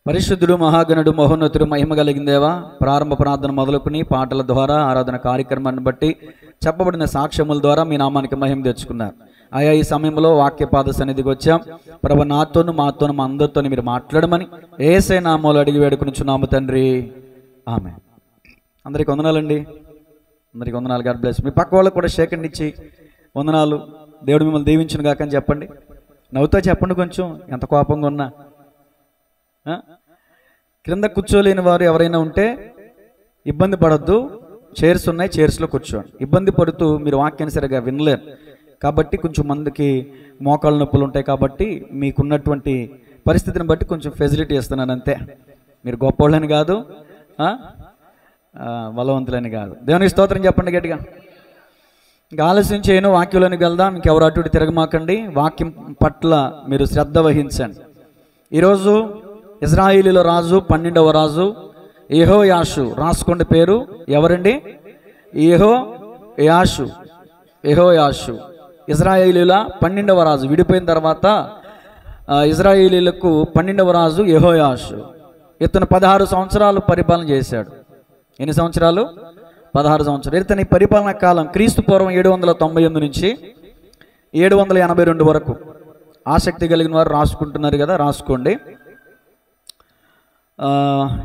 పరిశుద్ధుడు, మహాగణుడు, మహోన్నతుడు, మహిమ కలిగిన దేవా, ప్రారంభ ప్రార్థన మొదలుకుని పాటల ద్వారా ఆరాధన కార్యక్రమాన్ని బట్టి చెప్పబడిన సాక్ష్యముల ద్వారా మీ నామానికి మహిమ తెచ్చుకున్నారు. ఆయా ఈ సమయంలో వాక్యపాద సన్నిధికి వచ్చాం. ప్రభు, నాతోను మాతోను మా అందరితో మీరు మాట్లాడమని యేసయ్య నామములో అడిగి వేడుకొనుచున్నాము తండ్రి, ఆమేన్. అందరికీ వందనాలండి. అందరికీ వందనాలు. God bless. మీ పక్క వాళ్ళకు కూడా షేక్ హ్యాండ్ ఇచ్చి వందనాలు, దేవుడు మిమ్మల్ని దీవించును గాక అని చెప్పండి. నవ్వుతో చెప్పండి. కొంచెం ఎంత కోపంగా ఉన్నా క్రింద కూర్చోలేని వారు ఎవరైనా ఉంటే ఇబ్బంది పడొద్దు. చైర్స్ ఉన్నాయి, చైర్స్లో కూర్చోండి. ఇబ్బంది పడుతూ మీరు వాక్యాన్ని సరిగా వినలేరు కాబట్టి కొంచెం మందికి మోకాళ్ళ నొప్పులు ఉంటాయి కాబట్టి మీకున్నటువంటి పరిస్థితిని బట్టి కొంచెం ఫెసిలిటీ ఇస్తున్నాను అంతే. మీరు గొప్పవాళ్ళని కాదు, బలవంతులని కాదు. దేవునికి స్తోత్రం చెప్పండి గట్టిగా. ఇంకా ఆలస్యం చేయను, వాక్యంలోనికి వెళ్దాం. ఇంకెవరు అటు ఇటు తిరగమాకండి. వాక్యం పట్ల మీరు శ్రద్ధ వహించండి. ఈరోజు ఇజ్రాయేలీల రాజు 12వ రాజు యెహోయాషు. రాసుకోండి పేరు. ఎవరండి? యెహోయాషు. ఇజ్రాయేలీల 12వ రాజు. విడిపోయిన తర్వాత ఇజ్రాయేలీలకు 12వ రాజు యెహోయాషు. ఇతను 16 సంవత్సరాలు పరిపాలన చేశాడు. ఎన్ని సంవత్సరాలు? 16 సంవత్సరాలు. ఇతని పరిపాలన కాలం క్రీస్తు పూర్వం 798 నుంచి 782 వరకు. ఆసక్తి కలిగిన వారు రాసుకుంటున్నారు కదా, రాసుకోండి.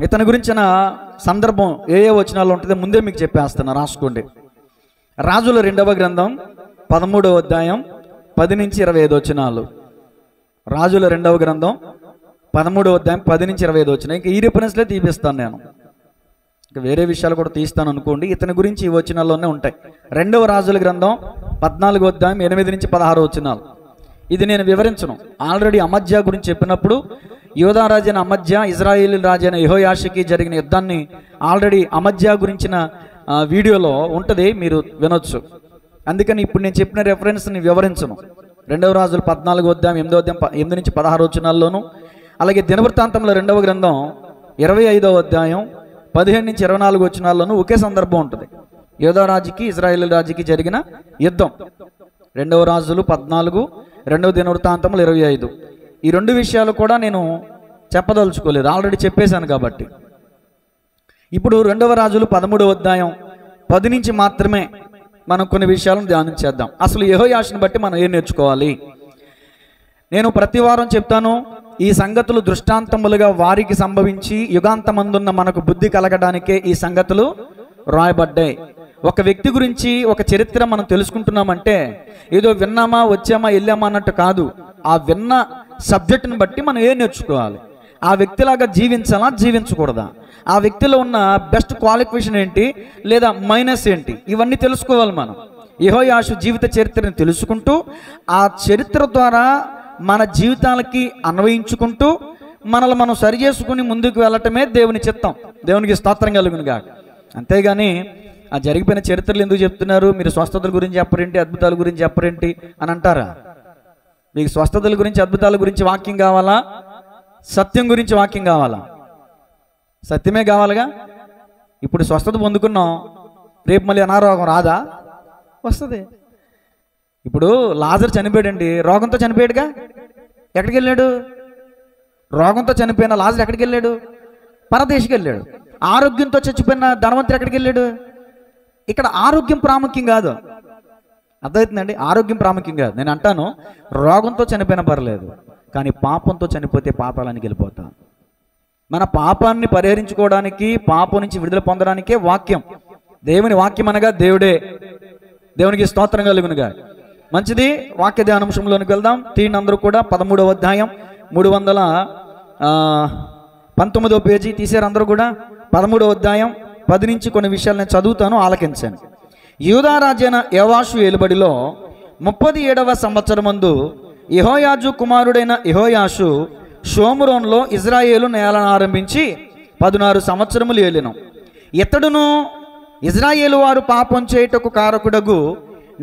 ఇతని గురించిన సందర్భం ఏ వచనాల్లో ఉంటుందో ముందే మీకు చెప్పేస్తున్నా, రాసుకోండి. రాజుల 2వ గ్రంథం 13వ అధ్యాయం 10 నుంచి 25 వచనాలు. రాజుల 2వ గ్రంథం 13వ అధ్యాయం 10 నుంచి 25 వచనాలు. ఇంకా ఈ రిఫరెన్స్లే తీపిస్తాను నేను, ఇంకా వేరే విషయాలు కూడా తీస్తాను అనుకోండి. ఇతని గురించి ఈ వచనాల్లోనే ఉంటాయి. 2వ రాజుల గ్రంథం 14వ అధ్యాయం 8 నుంచి 16 వచనాలు. ఇది నేను వివరించను. ఆల్రెడీ అమజ్యా గురించి చెప్పినప్పుడు యోధా రాజైన అమజ్యా, ఇజ్రాయేల్ రాజైన యెహోయాషుకి జరిగిన యుద్ధాన్ని ఆల్రెడీ అమజ్యా గురించిన వీడియోలో ఉంటుంది, మీరు వినొచ్చు. అందుకని ఇప్పుడు నేను చెప్పిన రెఫరెన్స్ని వివరించను. 2వ రాజులు 14వ అధ్యాయం 8వ అధ్యాయం 8 నుంచి 16 వచనాల్లోను, అలాగే దినవృత్తాంతంలో 2వ గ్రంథం 25వ అధ్యాయం 15 నుంచి 24 వచనాల్లోనూ ఒకే సందర్భం ఉంటుంది. యోధా రాజుకి ఇజ్రాయేల్ రాజుకి జరిగిన యుద్ధం. 2వ రాజులు 14, 2వ దినవృత్తాంతములు 25. ఈ 2 విషయాలు కూడా నేను చెప్పదలుచుకోలేదు, ఆల్రెడీ చెప్పేశాను కాబట్టి. ఇప్పుడు 2వ రాజులు 13వ అధ్యాయం 10 నుంచి మాత్రమే మనం కొన్ని విషయాలను ధ్యానం చేద్దాం. అసలు యెహోయాషుని బట్టి మనం ఏం నేర్చుకోవాలి? నేను ప్రతి వారం చెప్తాను, ఈ సంగతులు దృష్టాంతములుగా వారికి సంభవించి యుగాంతమందున్న మనకు బుద్ధి కలగడానికే ఈ సంగతులు రాయబడ్డాయి. ఒక వ్యక్తి గురించి ఒక చరిత్ర మనం తెలుసుకుంటున్నామంటే ఏదో విన్నామా, వచ్చామా, వెళ్ళామా అన్నట్టు కాదు. ఆ విన్న సబ్జెక్టుని బట్టి మనం ఏం నేర్చుకోవాలి? ఆ వ్యక్తిలాగా జీవించాలా, జీవించకూడదా? ఆ వ్యక్తిలో ఉన్న బెస్ట్ క్వాలిఫికేషన్ ఏంటి, లేదా మైనస్ ఏంటి, ఇవన్నీ తెలుసుకోవాలి మనం. యెహోయాషు జీవిత చరిత్రను తెలుసుకుంటూ ఆ చరిత్ర ద్వారా మన జీవితాలకి అన్వయించుకుంటూ మనల్ని మనం సరి చేసుకుని ముందుకు వెళ్ళటమే దేవుని చిత్తం. దేవునికి స్తోత్రం కలుగునుగా. అంతేగాని ఆ జరిగిపోయిన చరిత్రలు ఎందుకు చెప్తున్నారు, మీరు స్వస్థతల గురించి చెప్పరేంటి, అద్భుతాల గురించి చెప్పరేంటి అని అంటారా? మీకు స్వస్థతల గురించి, అద్భుతాల గురించి వాక్యం కావాలా? సత్యం గురించి వాక్యం కావాలా? సత్యమే కావాలిగా. ఇప్పుడు స్వస్థత పొందుకున్నాం, రేపు మళ్ళీ అనారోగ్యం రాదా? వస్తుంది. ఇప్పుడు లాజరు చనిపోయాడండి, రోగంతో చనిపోయాడుగా. ఎక్కడికి వెళ్ళాడు? రోగంతో చనిపోయిన లాజరు ఎక్కడికి వెళ్ళాడు? పరదేశికి వెళ్ళాడు. ఆరోగ్యంతో చచ్చిపోయిన ధనవంతుడు ఎక్కడికి వెళ్ళాడు? ఇక్కడ ఆరోగ్యం ప్రాముఖ్యం కాదు, అర్థమవుతుందండి? ఆరోగ్యం ప్రాముఖ్యం కాదు. నేను అంటాను, రోగంతో చనిపోయినా పర్లేదు, కానీ పాపంతో చనిపోతే పాతాళానికి వెళ్ళిపోతాం. మన పాపాన్ని పరిహరించుకోవడానికి, పాపం నుంచి విడుదల పొందడానికే వాక్యం. దేవుని వాక్యం అనగా దేవుడే. దేవునికి స్తోత్రం కలుగునుగా. మంచిది, వాక్య ధ్యానాంశంలోనికి వెళ్దాం. తీయండి అందరూ కూడా. 13వ అధ్యాయం 319వ పేజీ తీసారు అందరూ కూడా. 13వ అధ్యాయం 10 నుంచి కొన్ని విషయాలు నేను చదువుతాను, ఆలకించాను. యూదా రాజైన యోవాషు ఏలుబడిలో 37వ సంవత్సరమందు యెహోయాజు కుమారుడైన యెహోయాషు షోమ్రోన్లో ఇజ్రాయేలు నేలను ఆరంభించి 16 సంవత్సరములు ఏలిను. ఇతడును ఇజ్రాయేలు వారు పాపం చేయుటకు కారకుడగు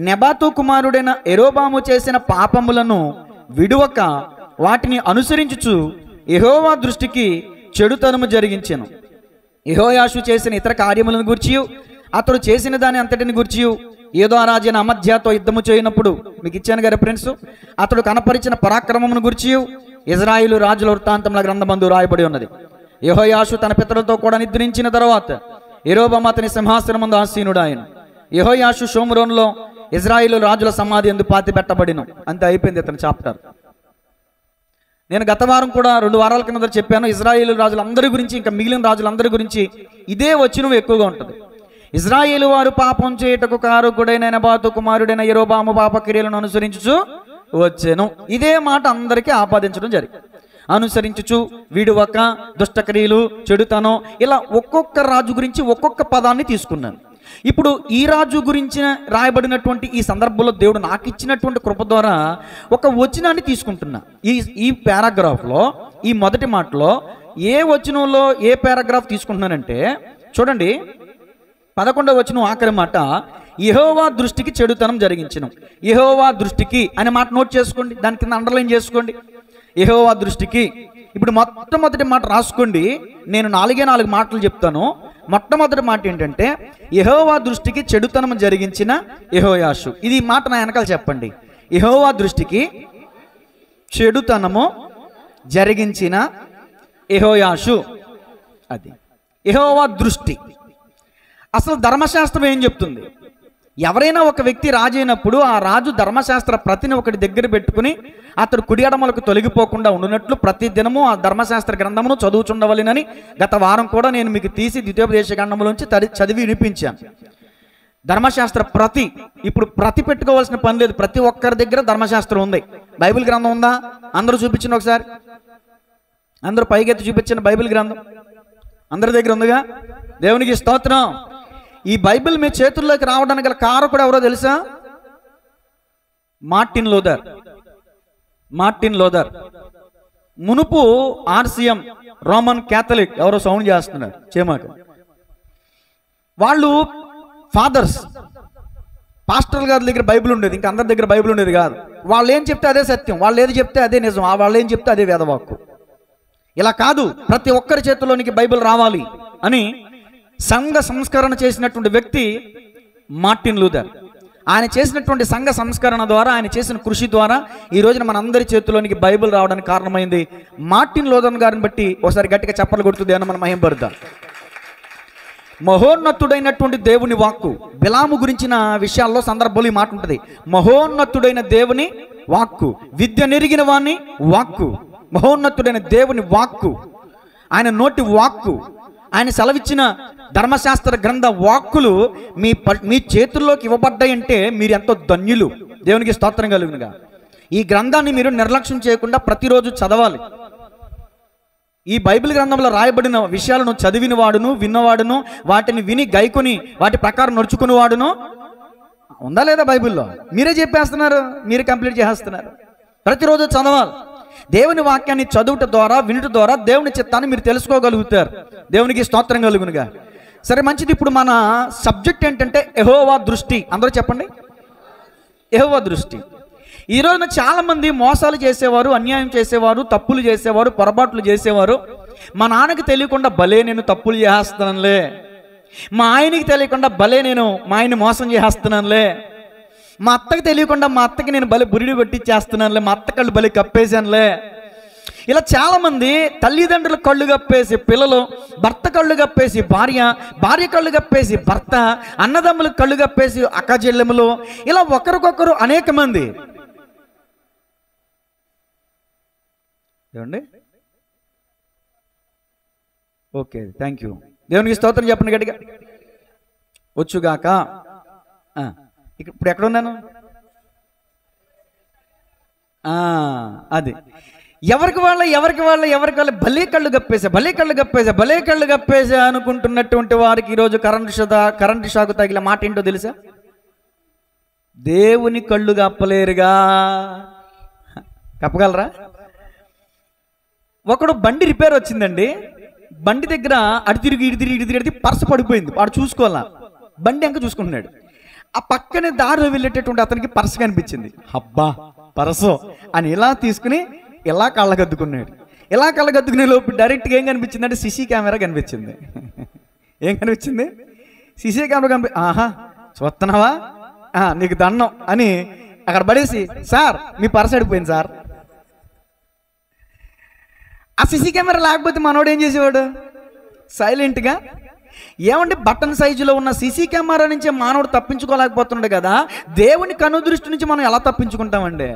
నెబాతు కుమారుడైన యెరోబాము చేసిన పాపములను విడువక వాటిని అనుసరించుచు యెహోవా దృష్టికి చెడుతనము జరిగించెను. యెహోయాషు చేసిన ఇతర కార్యములను గూర్చి, అతడు చేసిన దాని అంతటిని గూర్చి యోధా రాజైన అమజ్యాతో యుద్ధము చేయనప్పుడు మీకు ఇచ్చాను కదా ఫ్రెండ్స్, అతడు కనపరిచిన పరాక్రమమును గూర్చి ఇజ్రాయేలు రాజుల వృత్తాంతముల గ్రంథమందు రాయబడి ఉన్నది. యెహోయాషు తన పితరులతో కూడా నిద్రించిన తర్వాత యరొబాము అతని సింహాసనం ముందు ఆసీనుడాయను. యెహోయాషు షోమ్రోనులో ఇజ్రాయేలు రాజుల సమాధి యందు పాతి పెట్టబడిను. అంతే, అయిపోయింది ఇతని చాప్టర్. నేను గత వారం కూడా 2 వారాల కింద చెప్పాను, ఇజ్రాయేలు రాజులందరి గురించి, ఇంకా మిగిలిన రాజులందరి గురించి ఇదే వచనం ఎక్కువగా ఉంటుంది. ఇజ్రాయేలు వారు పాపం చేయుటకు కారకుడైన నెబాతు కుమారుడైన యరొబాము పాప క్రియలను అనుసరించుచు వచ్చెను. ఇదే మాట అందరికీ ఆపాదించడం జరిగింది. అనుసరించుచు, విడువక, దుష్టక్రియలు, చెడుతనం, ఇలా ఒక్కొక్క రాజు గురించి ఒక్కొక్క పదాన్ని తీసుకున్నాను. ఇప్పుడు ఈ రాజు గురించి రాయబడినటువంటి ఈ సందర్భంలో దేవుడు నాకు ఇచ్చినటువంటి కృప ద్వారా ఒక వచనాన్ని తీసుకుంటున్నా. ఈ పారాగ్రాఫ్లో, ఈ మొదటి మాటలో ఏ వచనంలో ఏ పారాగ్రాఫ్ తీసుకుంటున్నానంటే చూడండి, 11వ వచనం ఆఖరి మాట, యెహోవా దృష్టికి చెడుతనం జరిగించెను. యెహోవా దృష్టికి అనే మాట నోట్ చేసుకోండి, దాని కింద అండర్లైన్ చేసుకోండి. యెహోవా దృష్టికి. ఇప్పుడు మొట్టమొదటి మాట రాసుకోండి, నేను 4 మాటలు చెప్తాను. మొట్టమొదటి మాట ఏంటంటే, యెహోవా దృష్టికి చెడుతనం జరిగించిన యెహోయాషు. ఇది మాట నా వెనకాల చెప్పండి. యెహోవా దృష్టికి చెడుతనము జరిగించిన యెహోయాషు. అది యెహోవా దృష్టి. అసలు ధర్మశాస్త్రం ఏం చెప్తుంది? ఎవరైనా ఒక వ్యక్తి రాజు అయినప్పుడు ఆ రాజు ధర్మశాస్త్ర ప్రతిని ఒకటి దగ్గర పెట్టుకుని అతడు కుడి ఎడమలకు తొలగిపోకుండా ఉండినట్లు ప్రతి దినము ఆ ధర్మశాస్త్ర గ్రంథమును చదువుచుండవలెనని గత వారం కూడా నేను మీకు తీసి ద్వితీయోపదేశ కాండములోంచి చదివి వినిపించాను. ధర్మశాస్త్ర ప్రతి, ఇప్పుడు ప్రతి పెట్టుకోవాల్సిన పని లేదు, ప్రతి ఒక్కరి దగ్గర ధర్మశాస్త్రం ఉంది. బైబిల్ గ్రంథం ఉందా? అందరూ చూపించండి ఒకసారి, అందరూ పైకెత్తి చూపించండి. బైబిల్ గ్రంథం అందరి దగ్గర ఉందిగా? దేవునికి స్తోత్రం. ఈ బైబిల్ మీ చేతుల్లోకి రావడానికి గల కారకుడు ఎవరో తెలుసా? Martin Luther. మునుపు ఆర్సిఎం, రోమన్ క్యాథలిక్, ఎవరో సౌండ్ చేస్తున్నారు చేమాక. వాళ్ళు ఫాదర్స్, పాస్టర్ గారి దగ్గర బైబిల్ ఉండేది, ఇంకా అందరి దగ్గర బైబిల్ ఉండేది కాదు. వాళ్ళు ఏం చెప్తే అదే సత్యం, వాళ్ళు ఏది చెప్తే అదే నిజం, వాళ్ళు ఏం చెప్తే అదే వేదవాక్కు. ఇలా కాదు, ప్రతి ఒక్కరి చేతుల్లోనికి బైబిల్ రావాలి అని సంఘ సంస్కరణ చేసినటువంటి వ్యక్తి మార్టిన్ లూథర్. ఆయన చేసినటువంటి సంఘ సంస్కరణ ద్వారా, ఆయన చేసిన కృషి ద్వారా ఈ రోజున మన అందరి చేతుల్లోనికి బైబిల్ రావడానికి కారణమైంది మార్టిన్ లూథర్ గారిని బట్టి ఒకసారి గట్టిగా చప్పట్లు కొడుతుంది అని మనం మహింపరుద్దాం. మహోన్నతుడైనటువంటి దేవుని వాక్కు. బిలాము గురించిన విషయాల్లో సందర్భంలో ఈ మాట ఉంటుంది. మహోన్నతుడైన దేవుని వాక్కు, విద్య నెరిగిన వాణ్ణి వాక్కు, మహోన్నతుడైన దేవుని వాక్కు, ఆయన నోటి వాక్కు, ఆయన సెలవిచ్చిన ధర్మశాస్త్ర గ్రంథ వాక్కులు మీ చేతుల్లోకి ఇవ్వబడ్డాయంటే మీరు ఎంతో ధన్యులు. దేవునికి స్తోత్రం కలుగునుగా. ఈ గ్రంథాన్ని మీరు నిర్లక్ష్యం చేయకుండా ప్రతిరోజు చదవాలి. ఈ బైబిల్ గ్రంథంలో రాయబడిన విషయాలను చదివిన వాడును, విన్నవాడును, వాటిని విని గైకొని వాటి ప్రకారం నడుచుకుని వాడును ఉందా లేదా? బైబిల్లో మీరే చెప్పేస్తున్నారు, మీరే కంప్లీట్ చేసేస్తున్నారు. ప్రతిరోజు చదవాలి. దేవుని వాక్యాన్ని చదువుట ద్వారా, వినుట ద్వారా దేవుని చిత్తాన్ని మీరు తెలుసుకోగలుగుతారు. దేవునికి స్తోత్రం కలుగునుగా. సరే, మంచిది. ఇప్పుడు మన సబ్జెక్ట్ ఏంటంటే యెహోవా దృష్టి. అందరూ చెప్పండి, యెహోవా దృష్టి. ఈ రోజున చాలామంది మోసాలు చేసేవారు, అన్యాయం చేసేవారు, తప్పులు చేసేవారు, పొరపాట్లు చేసేవారు. మా నాన్నకి తెలియకుండా భలే నేను తప్పులు చేస్తున్నానులే, మా ఆయనకి తెలియకుండా భలే నేను మా ఆయన్ని మోసం చేస్తున్నానులే, మా అత్తకి తెలియకుండా మా అత్తకి నేను భలే బురిడి పెట్టిచ్చేస్తున్నానులే, మా అత్త కళ్ళు భలే కప్పేశానులే. ఇలా చాలామంది తల్లిదండ్రుల కళ్ళు కప్పేసి పిల్లలు, భర్త కళ్ళు కప్పేసి భార్య, భార్య కళ్ళు కప్పేసి భర్త, అన్నదమ్ములకు కళ్ళు కప్పేసి అక్క చెల్లెములు, ఇలా ఒకరికొకరు అనేక మంది. ఏమండి? Okay, thank you. దేవునికి స్తోత్రం చెప్పండి గట్టిగా. వచ్చుగాక. ఇప్పుడు ఎక్కడున్నాను? అది ఎవరికి వాళ్ళ భలే కళ్ళు కప్పేసా అనుకుంటున్నటువంటి వారికి ఈరోజు కరెంటు షాకు తగిలే మాట ఏంటో తెలుసా? దేవుని కళ్ళు కప్పలేరుగా. కప్పగలరా? ఒకడు బండి రిపేర్ వచ్చిందండి, బండి దగ్గర అటు తిరిగి పర్సు పడిపోయింది. వాడు చూసుకోవాలా, బండి ఇంకా చూసుకుంటున్నాడు. ఆ పక్కనే దారిలో వెళ్ళేటటువంటి అతనికి పర్సు కనిపించింది. అబ్బా పర్సు అని ఇలా తీసుకుని ఇలా కళ్ళగద్దుకున్నాడు. ఇలా కళ్ళగద్దుకునే లోపు డైరెక్ట్గా ఏం కనిపించింది అంటే సీసీ కెమెరా కనిపించింది. ఏం కనిపించింది? సీసీ కెమెరా ఆహా చూస్తున్నావా, నీకు దండం అని అక్కడ పడేసి, సార్ మీ పర్సు అడిపోయింది సార్. ఆ సీసీ కెమెరా లేకపోతే మనోడు ఏం చేసేవాడు? సైలెంట్గా. ఏమంటే బటన్ సైజులో ఉన్న సీసీ కెమెరా నుంచి మానవుడు తప్పించుకోలేకపోతున్నాడు కదా, దేవుని కనుదృష్టి నుంచి మనం ఎలా తప్పించుకుంటామండి?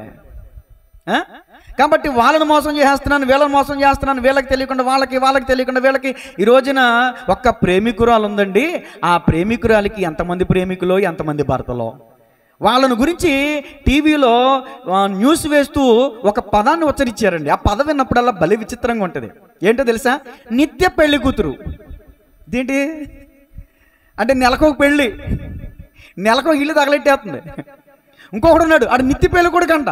కాబట్టి వాళ్ళని మోసం చేస్తున్నాను, వీళ్ళని మోసం చేస్తున్నాను, వీళ్ళకి తెలియకుండా వాళ్ళకి తెలియకుండా వీళ్ళకి. ఈ రోజున ఒక్క ప్రేమికురాలు ఉందండి, ఆ ప్రేమికురాలికి ఎంతమంది ప్రేమికులో ఎంతమంది భర్తలో. వాళ్ళని గురించి టీవీలో న్యూస్ వేస్తూ ఒక పదాన్ని ఉచ్చరించారండి. ఆ పదం విన్నప్పుడల్లా భలే విచిత్రంగా ఉంటుంది. ఏంటో తెలుసా? నిత్య పెళ్లి కూతురు. ఇదేంటి అంటే నెలకొక పెళ్ళి, నెలకొక ఇల్లు తగలెట్టేస్తుంది. ఇంకొకడు ఉన్నాడు, ఆడు నిత్య పెళ్ళి కొడుకంట.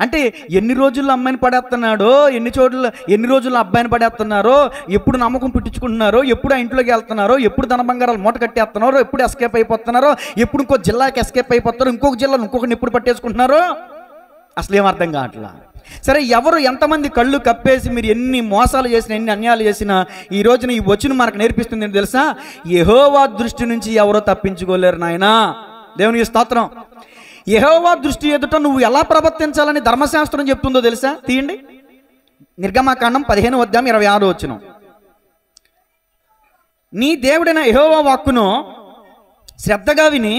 అంటే ఎన్ని రోజుల్లో అమ్మాయిని పడేస్తున్నాడో, ఎన్ని రోజుల్లో అబ్బాయిని పడేస్తున్నారో, ఎప్పుడు నమ్మకం పుట్టించుకుంటున్నారో, ఎప్పుడు ఆ ఇంట్లోకి వెళ్తున్నారో, ఎప్పుడు ధన బంగారాలు మూట కట్టేస్తున్నారో, ఎప్పుడు ఎస్కేప్ అయిపోతున్నారో, ఎప్పుడు ఇంకో జిల్లాకి ఎస్కేప్ అయిపోతారో, ఇంకొక జిల్లాలో ఇంకొకరిని ఎప్పుడు పట్టేసుకుంటున్నారో అసలు ఏం అర్థం కావట్లా. సరే, ఎవరు ఎంతమంది కళ్ళు కప్పేసి మీరు ఎన్ని మోసాలు చేసినా, ఎన్ని అన్యాయాలు చేసినా, ఈ రోజున ఈ వచనం మనకు నేర్పిస్తుంది ఏంటి తెలుసా? యెహోవా దృష్టి నుంచి ఎవరో తప్పించుకోలేరు నాయనా. దేవునికి స్తోత్రం. యెహోవా దృష్టి ఎదుట నువ్వు ఎలా ప్రవర్తించాలని ధర్మశాస్త్రం చెప్తుందో తెలుసా? తీయండి, నిర్గమకాండం 15:26. నీ దేవుడైన యెహోవా వాక్కును శ్రద్ధగా విని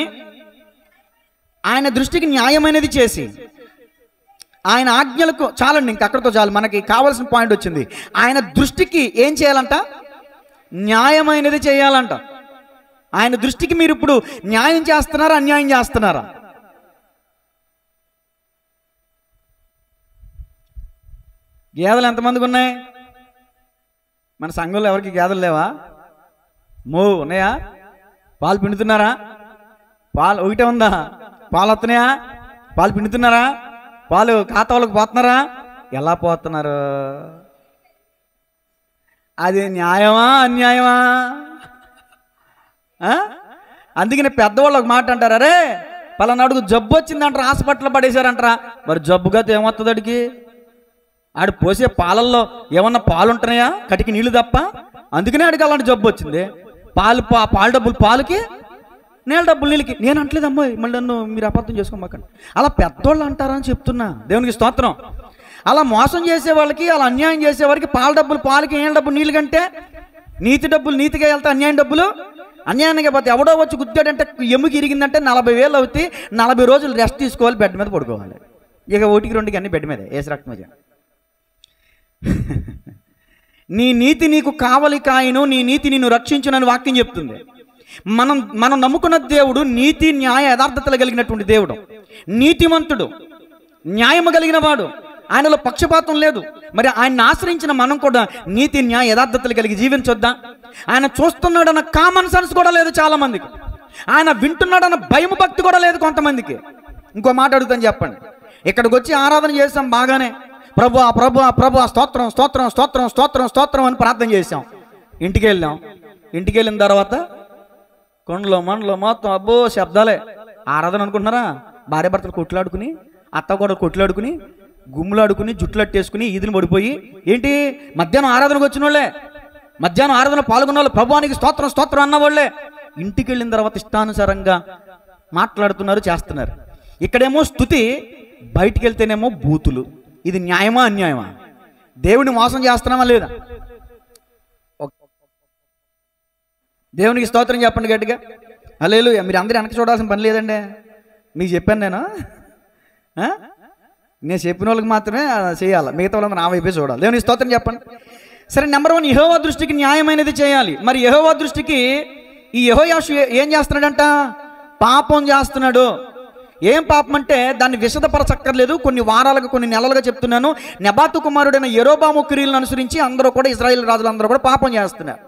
ఆయన దృష్టికి న్యాయమైనది చేసి, ఆయన ఆజ్ఞలకు చాలండి, ఇంక అక్కడితో చాలు, మనకి కావాల్సిన పాయింట్ వచ్చింది. ఆయన దృష్టికి ఏం చేయాలంట? న్యాయమైనది చేయాలంట. ఆయన దృష్టికి మీరు ఇప్పుడు న్యాయం చేస్తున్నారా, అన్యాయం చేస్తున్నారా? గేదెలు ఎంతమందికి ఉన్నాయి? మన సంఘంలో ఎవరికి గేదెలు లేవా? ఉన్నాయా? పాలు పిండుతున్నారా? పాలు ఒకటే ఉందా? పాలు వస్తున్నాయా? పాలు పిండుతున్నారా? పాలు ఖాతాలకు పోతున్నారా? ఎలా పోతున్నారు? అది న్యాయమా, అన్యాయమా? అందుకని పెద్దవాళ్ళు ఒక మాట అంటారు, అరే పలానాడుగు జబ్బు వచ్చిందంటారా, హాస్పిటల్లో పడేశారంటారా. మరి జబ్బుగా ఏమవుతుంది? అడిగి ఆడు పోసే పాలల్లో ఏమన్నా పాలు ఉంటున్నాయా? కటికి నీళ్ళు తప్ప. అందుకనే ఆడికి అలాంటి జబ్బు వచ్చింది. పాలు డబ్బులు పాలకి, నీళ్ళ డబ్బులు నీళ్ళకి. నేను అంటలేదు అమ్మాయి, మళ్ళీ నన్ను మీరు అపార్థం చేసుకోమాకండి. అలా పెద్దోళ్ళు అంటారని చెప్తున్నా. దేవునికి స్తోత్రం. అలా మోసం చేసే వాళ్ళకి, అలా అన్యాయం చేసే వారికి పాల డబ్బులు పాలకి, నీళ్ళ డబ్బులు నీళ్ళు కంటే, నీతి డబ్బులు నీతిగా వెళ్తే అన్యాయం డబ్బులు అన్యాయంగా పోతే. ఎవడో వచ్చి గుద్దాడంటే, ఎముకి ఇరిగిందంటే 40,000 అవుతాయి. 40 రోజులు రెస్ట్ తీసుకోవాలి, బెడ్ మీద పడుకోవాలి. ఇక 1-2 అన్ని బెడ్ మీద ఏసు రక్తం మీద. నీ నీతి నీకు కావలి కాయను, నీ నీతి నిన్ను రక్షించునని వాక్యం చెప్తుంది. మనం నమ్ముకున్న దేవుడు నీతి, న్యాయ, యథార్థతలు కలిగినటువంటి దేవుడు, నీతిమంతుడు, న్యాయము కలిగిన వాడు, ఆయనలో పక్షపాతం లేదు. మరి ఆయన్ని ఆశ్రయించిన మనం కూడా నీతి, న్యాయ, యథార్థతలు కలిగి జీవించొద్దా? ఆయన చూస్తున్నాడన్న కామన్ సెన్స్ కూడా లేదు చాలా మందికి. ఆయన వింటున్నాడన్న భయం, భక్తి కూడా లేదు కొంతమందికి. ఇంకో మాట అడుగుతాను, చెప్పండి. ఇక్కడికి వచ్చి ఆరాధన చేస్తాం బాగానే, ప్రభు స్తోత్రం స్తోత్రం స్తోత్రం స్తోత్రం స్తోత్రం అని ప్రార్థన చేసాం. ఇంటికి వెళ్ళిన తర్వాత కొండలో మండలో మొత్తం అబ్బో శబ్దాలే. ఆరాధన అనుకుంటున్నారా? భార్య భర్తలు కొట్లాడుకుని, అత్త కూడా కొట్లాడుకుని, గుమ్ములాడుకుని, జుట్లట్టేసుకుని, ఈదిని పడిపోయి, ఏంటి మధ్యాహ్నం ఆరాధనకు వచ్చిన వాళ్ళే, మధ్యాహ్నం ఆరాధన పాల్గొన్న వాళ్ళు, ప్రభువానికి స్తోత్రం స్తోత్రం అన్న వాళ్ళే ఇంటికి వెళ్ళిన తర్వాత ఇష్టానుసారంగా మాట్లాడుతున్నారు, చేస్తున్నారు. ఇక్కడేమో స్తుతి, బయటికి వెళ్తేనేమో బూతులు. ఇది న్యాయమా, అన్యాయమా? దేవుని మోసం చేస్తున్నామా లేదా? దేవునికి స్తోత్రం చెప్పండి గట్టిగా. హల్లెలూయా. మీరు అందరూ వెనక్కి చూడాల్సిన పని లేదండి. మీకు చెప్పాను నేను చెప్పిన వాళ్ళకి మాత్రమే చేయాలి, మిగతా వాళ్ళందరూ నా వైపే చూడాలి. దేవునికి స్తోత్రం చెప్పండి. సరే, నెంబర్ 1, యెహోవా దృష్టికి న్యాయమైనది చేయాలి. మరి యెహోవా దృష్టికి ఈ యెహోయాషు ఏం చేస్తున్నాడంట? పాపం చేస్తున్నాడు. ఏం పాపం అంటే దాన్ని విశదపరచక్కర్లేదు, కొన్ని వారాలుగా, కొన్ని నెలలుగా చెప్తున్నాను. నెబాతు కుమారుడైన యెరోబాము క్రియలను అనుసరించి అందరూ కూడా, ఇశ్రాయేలు రాజులందరూ కూడా పాపం చేస్తున్నారు.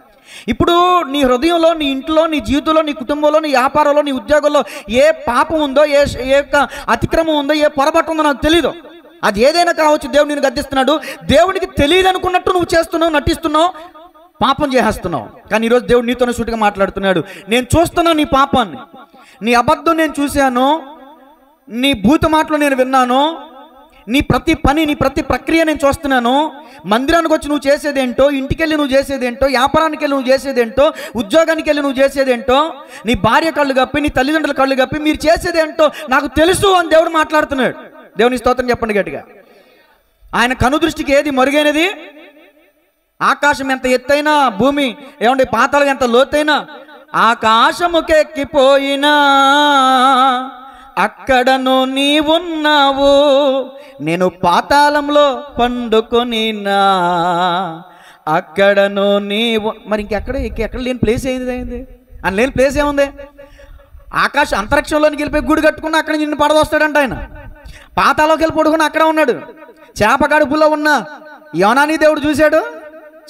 ఇప్పుడు నీ హృదయంలో, నీ ఇంట్లో, నీ జీవితంలో, నీ కుటుంబంలో, నీ వ్యాపారంలో, నీ ఉద్యోగంలో ఏ పాపం ఉందో, ఏ యొక్క అతిక్రమం ఉందో, ఏ పొరపాటు ఉందో నాకు తెలీదు. అది ఏదైనా కావచ్చు. దేవుడు నిన్ను గద్దిస్తున్నాడు. దేవునికి తెలియదు అనుకున్నట్టు నువ్వు చేస్తున్నావు, నటిస్తున్నావు, పాపం చేసేస్తున్నావు. కానీ ఈరోజు దేవుడు నీతోనే సూటిగా మాట్లాడుతున్నాడు. నేను చూస్తున్నాను నీ పాపాన్ని, నీ అబద్ధం నేను చూశాను, నీ భూత మాటలు నేను విన్నాను, నీ ప్రతి పని, నీ ప్రతి ప్రక్రియ నేను చూస్తున్నాను. మందిరానికి వచ్చి నువ్వు చేసేదేంటో, ఇంటికి వెళ్ళి నువ్వు చేసేదేంటో, వ్యాపారానికి వెళ్ళి నువ్వు చేసేదేంటో, ఉద్యోగానికి వెళ్ళి నువ్వు చేసేదేంటో, నీ భార్య కళ్ళు కప్పి, నీ తల్లిదండ్రుల కళ్ళు కప్పి మీరు చేసేదేంటో నాకు తెలుసు అని దేవుడు మాట్లాడుతున్నాడు. దేవుని స్తోత్రం చెప్పండి గట్టిగా. ఆయన కనుదృష్టికి ఏది మరుగైనది? ఆకాశం ఎంత ఎత్తైనా, భూమి ఏమండి పాతాళం ఎంత లోతైనా, ఆకాశముకెక్కిపోయినా అక్కడను నీవున్నావు, నేను పాతాళంలో పండుకొనినా అక్కడను నీవు. మరి ఇంకెక్కడ లేని ప్లేస్ అయింది అని లేని ప్లేస్ ఏముంది? అంతరిక్షంలోనికి వెళ్ళిపోయి గుడి కట్టుకున్న అక్కడ నిన్ను పడదొస్తాడంట ఆయన. పాతాలోకి వెళ్ళి పడుకుని అక్కడ ఉన్నాడు. చేప కడుపులో ఉన్న యోనాని దేవుడు చూశాడు,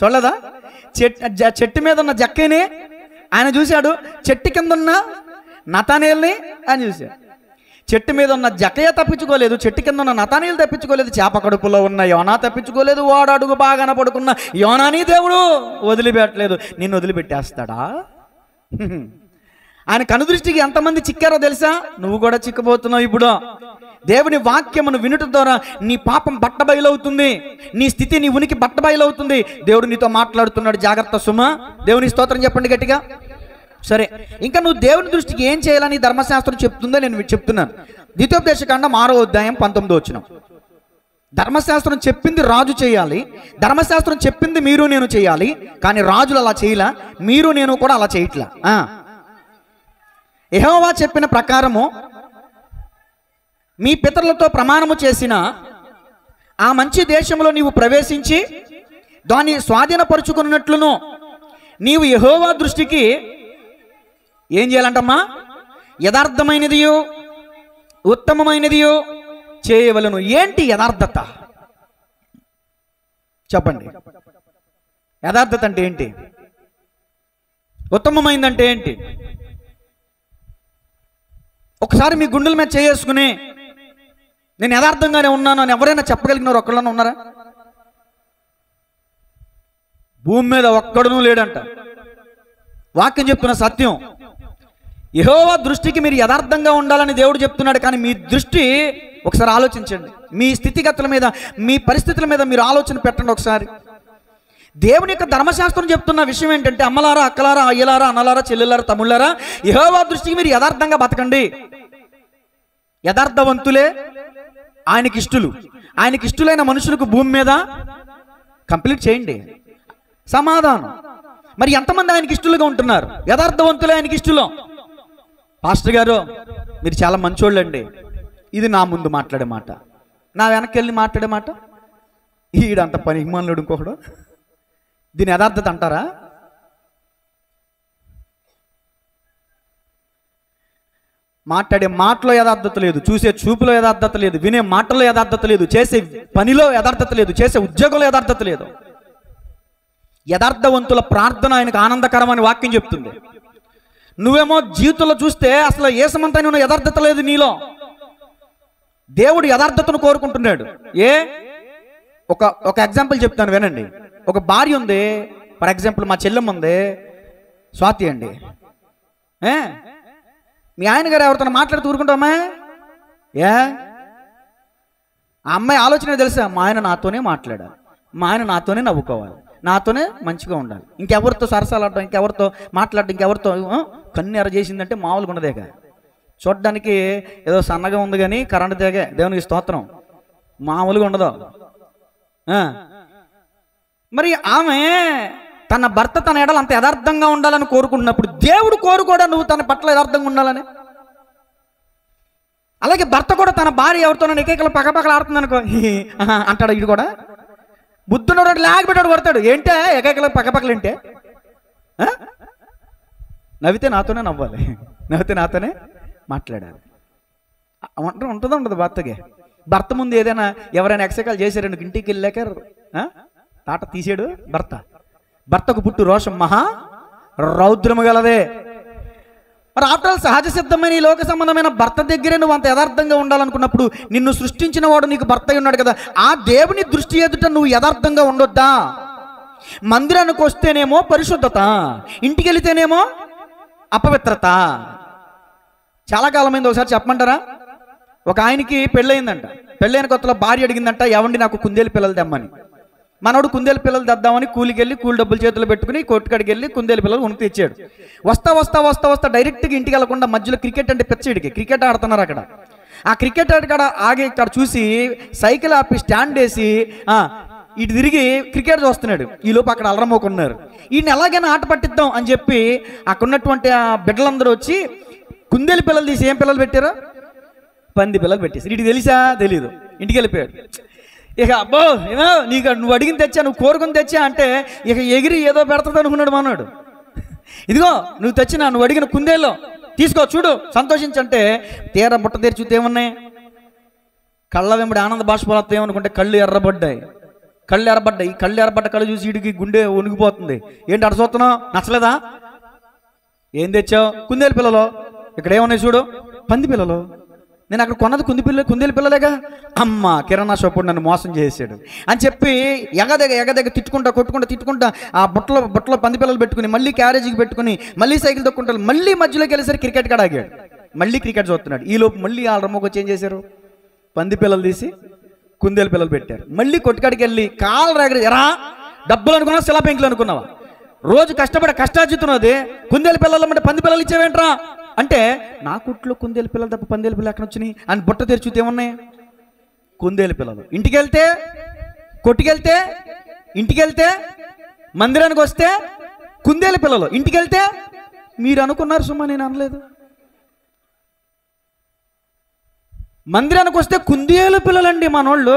చూడలేదా? చెట్టు మీద ఉన్న జక్కని ఆయన చూశాడు, చెట్టు కింద ఉన్న నతానేల్ని ఆయన చూశాడు. చెట్టు మీద ఉన్న జక్కయ్య తప్పించుకోలేదు, చెట్టు కింద ఉన్న నతానీయులు తప్పించుకోలేదు, చేప కడుపులో ఉన్న యోనా తప్పించుకోలేదు, వాడు అడుగు బాగాన పడుకున్న యోనాని దేవుడు వదిలిపెట్టలేదు. నిన్ను వదిలిపెట్టేస్తాడా? ఆయన కనుదృష్టికి ఎంతమంది చిక్కారో తెలుసా? నువ్వు కూడా చిక్కబోతున్నావు ఇప్పుడు. దేవుని వాక్యమును వినుట ద్వారా నీ పాపం బట్టబయలవుతుంది, నీ స్థితి, నీ ఉనికి బట్టబయలవుతుంది. దేవుడు నీతో మాట్లాడుతున్నాడు, జాగ్రత్త సుమా. దేవుని స్తోత్రం చెప్పండి గట్టిగా. సరే, ఇంకా నువ్వు దేవుని దృష్టికి ఏం చేయాలని ధర్మశాస్త్రం చెప్తుందో నేను చెప్తున్నాను. ద్వితీయోపదేశకాండం 6వ అధ్యాయం 19వ వచనం. ధర్మశాస్త్రం చెప్పింది రాజు చేయాలి, ధర్మశాస్త్రం చెప్పింది మీరు నేను చేయాలి. కానీ రాజులు అలా చేయలా, మీరు నేను కూడా అలా చేయట్లా. యెహోవా చెప్పిన ప్రకారము మీ పితరులతో ప్రమాణము చేసిన ఆ మంచి దేశంలో నీవు ప్రవేశించి దాన్ని స్వాధీనపరుచుకున్నట్లును నీవు యెహోవా దృష్టికి ఏం చేయాలంటమ్మా? యథార్థమైనదియో ఉత్తమమైనదియో చేయవలను. ఏంటి యథార్థత? చెప్పండి. యథార్థత అంటే ఏంటి? ఉత్తమమైందంటే ఏంటి? ఒకసారి మీ గుండెల మీద చేసుకుని నేను యథార్థంగానే ఉన్నాను అని ఎవరైనా చెప్పగలిగినారు? ఒక్కళ్ళన్నా ఉన్నారా? భూమి మీద ఒక్కడునూ లేడంట. వాక్యం చెప్తున్న సత్యం. యెహోవా దృష్టికి మీరు యథార్థంగా ఉండాలని దేవుడు చెప్తున్నాడు. కానీ మీ దృష్టి ఒకసారి ఆలోచించండి. మీ స్థితిగతుల మీద, మీ పరిస్థితుల మీద మీరు ఆలోచన పెట్టండి ఒకసారి. దేవుని యొక్క ధర్మశాస్త్రం చెప్తున్న విషయం ఏంటంటే, అమ్మలారా, అక్కలారా, అయ్యలారా, అన్నలారా, చెల్లెలారా, తమ్ముళ్ళారా, యెహోవా దృష్టికి మీరు యథార్థంగా బతకండి. యథార్థవంతులే ఆయనకి ఇష్టలు. ఆయనకి ఇష్టలైన మనుషులకు భూమి మీద కంప్లీట్ చేయండి. సమాధానం. మరి ఎంతమంది ఆయనకి ఇష్టలుగా ఉంటున్నారు? యథార్థవంతులే ఆయనకి ఇష్టలు. పాస్టర్ గారు మీరు చాలా మంచోళ్ళండి. ఇది నా ముందు మాట్లాడే మాట, నా వెనక్కి వెళ్ళి మాట్లాడే మాట. ఈడంత పనిమానుడు ఇంకొకడు. దీని యథార్థత అంటారా? మాట్లాడే మాటలో యథార్థత లేదు, చూసే చూపులో యథార్థత లేదు, వినే మాటలో యథార్థత లేదు, చేసే పనిలో యథార్థత లేదు, చేసే ఉద్యోగంలో యథార్థత లేదు. యథార్థవంతుల ప్రార్థన ఆయనకు ఆనందకరమని వాక్యం చెప్తుంది. నువ్వేమో జీవితంలో చూస్తే అసలు ఏ సమంతాన్ని ఉన్న యథార్థత లేదు నీలో. దేవుడు యథార్థతను కోరుకుంటున్నాడు. ఒక ఎగ్జాంపుల్ చెప్తాను వినండి. ఒక భార్య ఉంది, ఫర్ ఎగ్జాంపుల్ మా చెల్లెమ్మ ఉంది, స్వాతి అండి. మీ ఆయన గారు ఎవరితో మాట్లాడుతూ ఊరుకుంటామా? ఆ అమ్మాయి ఆలోచన తెలుసా? మా ఆయన నాతోనే మాట్లాడాలి, మా ఆయన నాతోనే నవ్వుకోవాలి, నాతోనే మంచిగా ఉండాలి, ఇంకెవరితో సరసాలాడడం, ఇంకెవరితో మాట్లాడడం, ఇంకెవరితో కన్నెర చేసిందంటే మామూలుగా ఉండదేగా. చూడడానికి ఏదో సన్నగా ఉంది కానీ కరెంట్ తేగే, దేవునికి స్తోత్రం, మామూలుగా ఉండదు. మరి ఆమె తన భర్త తన ఎడలు అంత యథార్థంగా ఉండాలని కోరుకుంటున్నప్పుడు దేవుడు కోరుకోడా నువ్వు తన పట్ల యథార్థంగా ఉండాలని? అలాగే భర్త కూడా తన భార్య ఎవరితోనో ఏకైకలు పక్కపక్కలు ఆడుతుంది అనుకో అంటాడు. ఇది కూడా బుద్ధుడు లాగిపెట్టాడు, కొడతాడు. ఏంటే ఏకైకలు పక్కపక్కలు ఏంటే? నవ్వితే నాతోనే నవ్వాలి, నవ్వితే నాతోనే మాట్లాడాలి. ఉంటుందో ఉండదు భర్తకి? భర్త ముందు ఏదైనా ఎవరైనా ఎక్సైకాలు చేశారండి, ఇంటికి వెళ్ళాక తాట తీసాడు భర్త. భర్తకు పుట్టు రోషం మహా రౌద్రము గలదే. మరి ఆఫ్టర్ సహజ సిద్ధమైన ఈ లోక సంబంధమైన భర్త దగ్గరే నువ్వు అంత యథార్థంగా ఉండాలనుకున్నప్పుడు నిన్ను సృష్టించిన వాడు నీకు భర్త ఉన్నాడు కదా, ఆ దేవుని దృష్టి ఎదుట నువ్వు యథార్థంగా ఉండొద్దా? మందిరానికి వస్తేనేమో పరిశుద్ధత, ఇంటికి వెళితేనేమో అపవిత్రత. చాలా కాలమైంది, ఒకసారి చెప్పమంటారా? ఒక ఆయనకి పెళ్ళయిందంట. పెళ్ళైన కొత్తలో భార్య అడిగిందంట, ఎవండి నాకు కుందేలు పిల్లలు తెమ్మని. మనోడు కుందేలు పిల్లలు తెద్దామని కూలికి వెళ్ళి కూలి డబ్బులు చేతులు పెట్టుకుని కొట్టుకడికి వెళ్ళి కుందేలు పిల్లలు ఉనికి తెచ్చాడు. వస్తా డైరెక్ట్గా ఇంటికి వెళ్ళకుండా మధ్యలో క్రికెట్ అంటే పిచ్చడికి క్రికెట్ ఆడుతున్నారు అక్కడ. ఆ క్రికెట్ కాడ ఆగి ఇక్కడ చూసి సైకిల్ ఆపి స్టాండ్ వేసి ఇటు తిరిగి క్రికెట్ చూస్తున్నాడు. ఈలోపు అక్కడ అలరమోకున్నారు. ఈయన ఎలాగైనా ఆట పట్టిద్దాం అని చెప్పి అక్కడ ఉన్నటువంటి ఆ బిడ్డలందరూ వచ్చి కుందేలు పిల్లలు తీసి ఏం పిల్లలు పెట్టారో పంది పిల్లలు పెట్టేసి ఇటు తెలుసా తెలీదు ఇంటికి వెళ్ళిపోయాడు. ఇక అబ్బో ఏమో నీకు నువ్వు అడిగిన తెచ్చా, నువ్వు కోరుకుని తెచ్చా అంటే ఇక ఎగిరి ఏదో పెడతాడు అనుకున్నాడు మనోడు. ఇదిగో నువ్వు తెచ్చినా, నువ్వు అడిగిన కుందేలో తీసుకో చూడు సంతోషించంటే తీర బుట్ట తెరిచితే ఏమన్నాయి? కళ్ళ వెంబడి ఆనంద బాష్పాలతో ఏమనుకుంటే కళ్ళు ఎర్రబడ్డాయి. కళ్ళు ఎర్రబడ్డ కళ్ళు చూసి వీడికి గుండె వణిగిపోతుంది. ఏంటి అడ చూస్తున్నావు, నచ్చలేదా? ఏం తెచ్చావు? కుందేలు పిల్లలు. ఇక్కడ ఏమన్నాయి చూడు, పంది పిల్లలు. నేను అక్కడ కొన్నది కుందేలు పిల్లలేగా. అమ్మ కిరాణా షాప్ నన్ను మోసం చేసాడు అని చెప్పి ఎగదగ తిట్టుకుంటా ఆ బుట్టలో పంది పిల్లలు పెట్టుకుని మళ్ళీ క్యారేజీకి పెట్టుకుని మళ్ళీ సైకిల్ తొక్కుంటారు. మళ్ళీ మధ్యలోకి వెళ్ళేసరికి క్రికెట్ కాడ ఆగాడు. మళ్ళీ క్రికెట్ చూస్తున్నాడు. ఈలోపు మళ్ళీ వాళ్ళ రమ్మకు వచ్చి ఏం చేశారు? పంది పిల్లలు తీసి కుందేలు పిల్లలు పెట్టారు. మళ్ళీ కొట్టుకాడికి వెళ్ళి కాలు రాగడి ఎరా డబ్బులు అనుకున్నావా, శిలా పెంకులు అనుకున్నావా? రోజు కష్టార్జితున్నది కుందేలు పిల్లలు అంటే పంది పిల్లలు ఇచ్చేవేంట్రా అంటే నా కుట్లో కుందేలు పిల్లలు తప్ప పందేలు పిల్లలు ఎక్కడ వచ్చినాయి అని బుట్ట తెరిచితే ఏమున్నాయి? కుందేలు పిల్లలు. ఇంటికెళ్తే కొట్టుకెళ్తే ఇంటికెళ్తే మందిరానికి వస్తే కుందేలు పిల్లలు. ఇంటికెళ్తే మీరు అనుకున్నారు సుమా, నేను అనలేదు. మందిరానికి వస్తే కుందేలు పిల్లలండి మనోళ్ళు.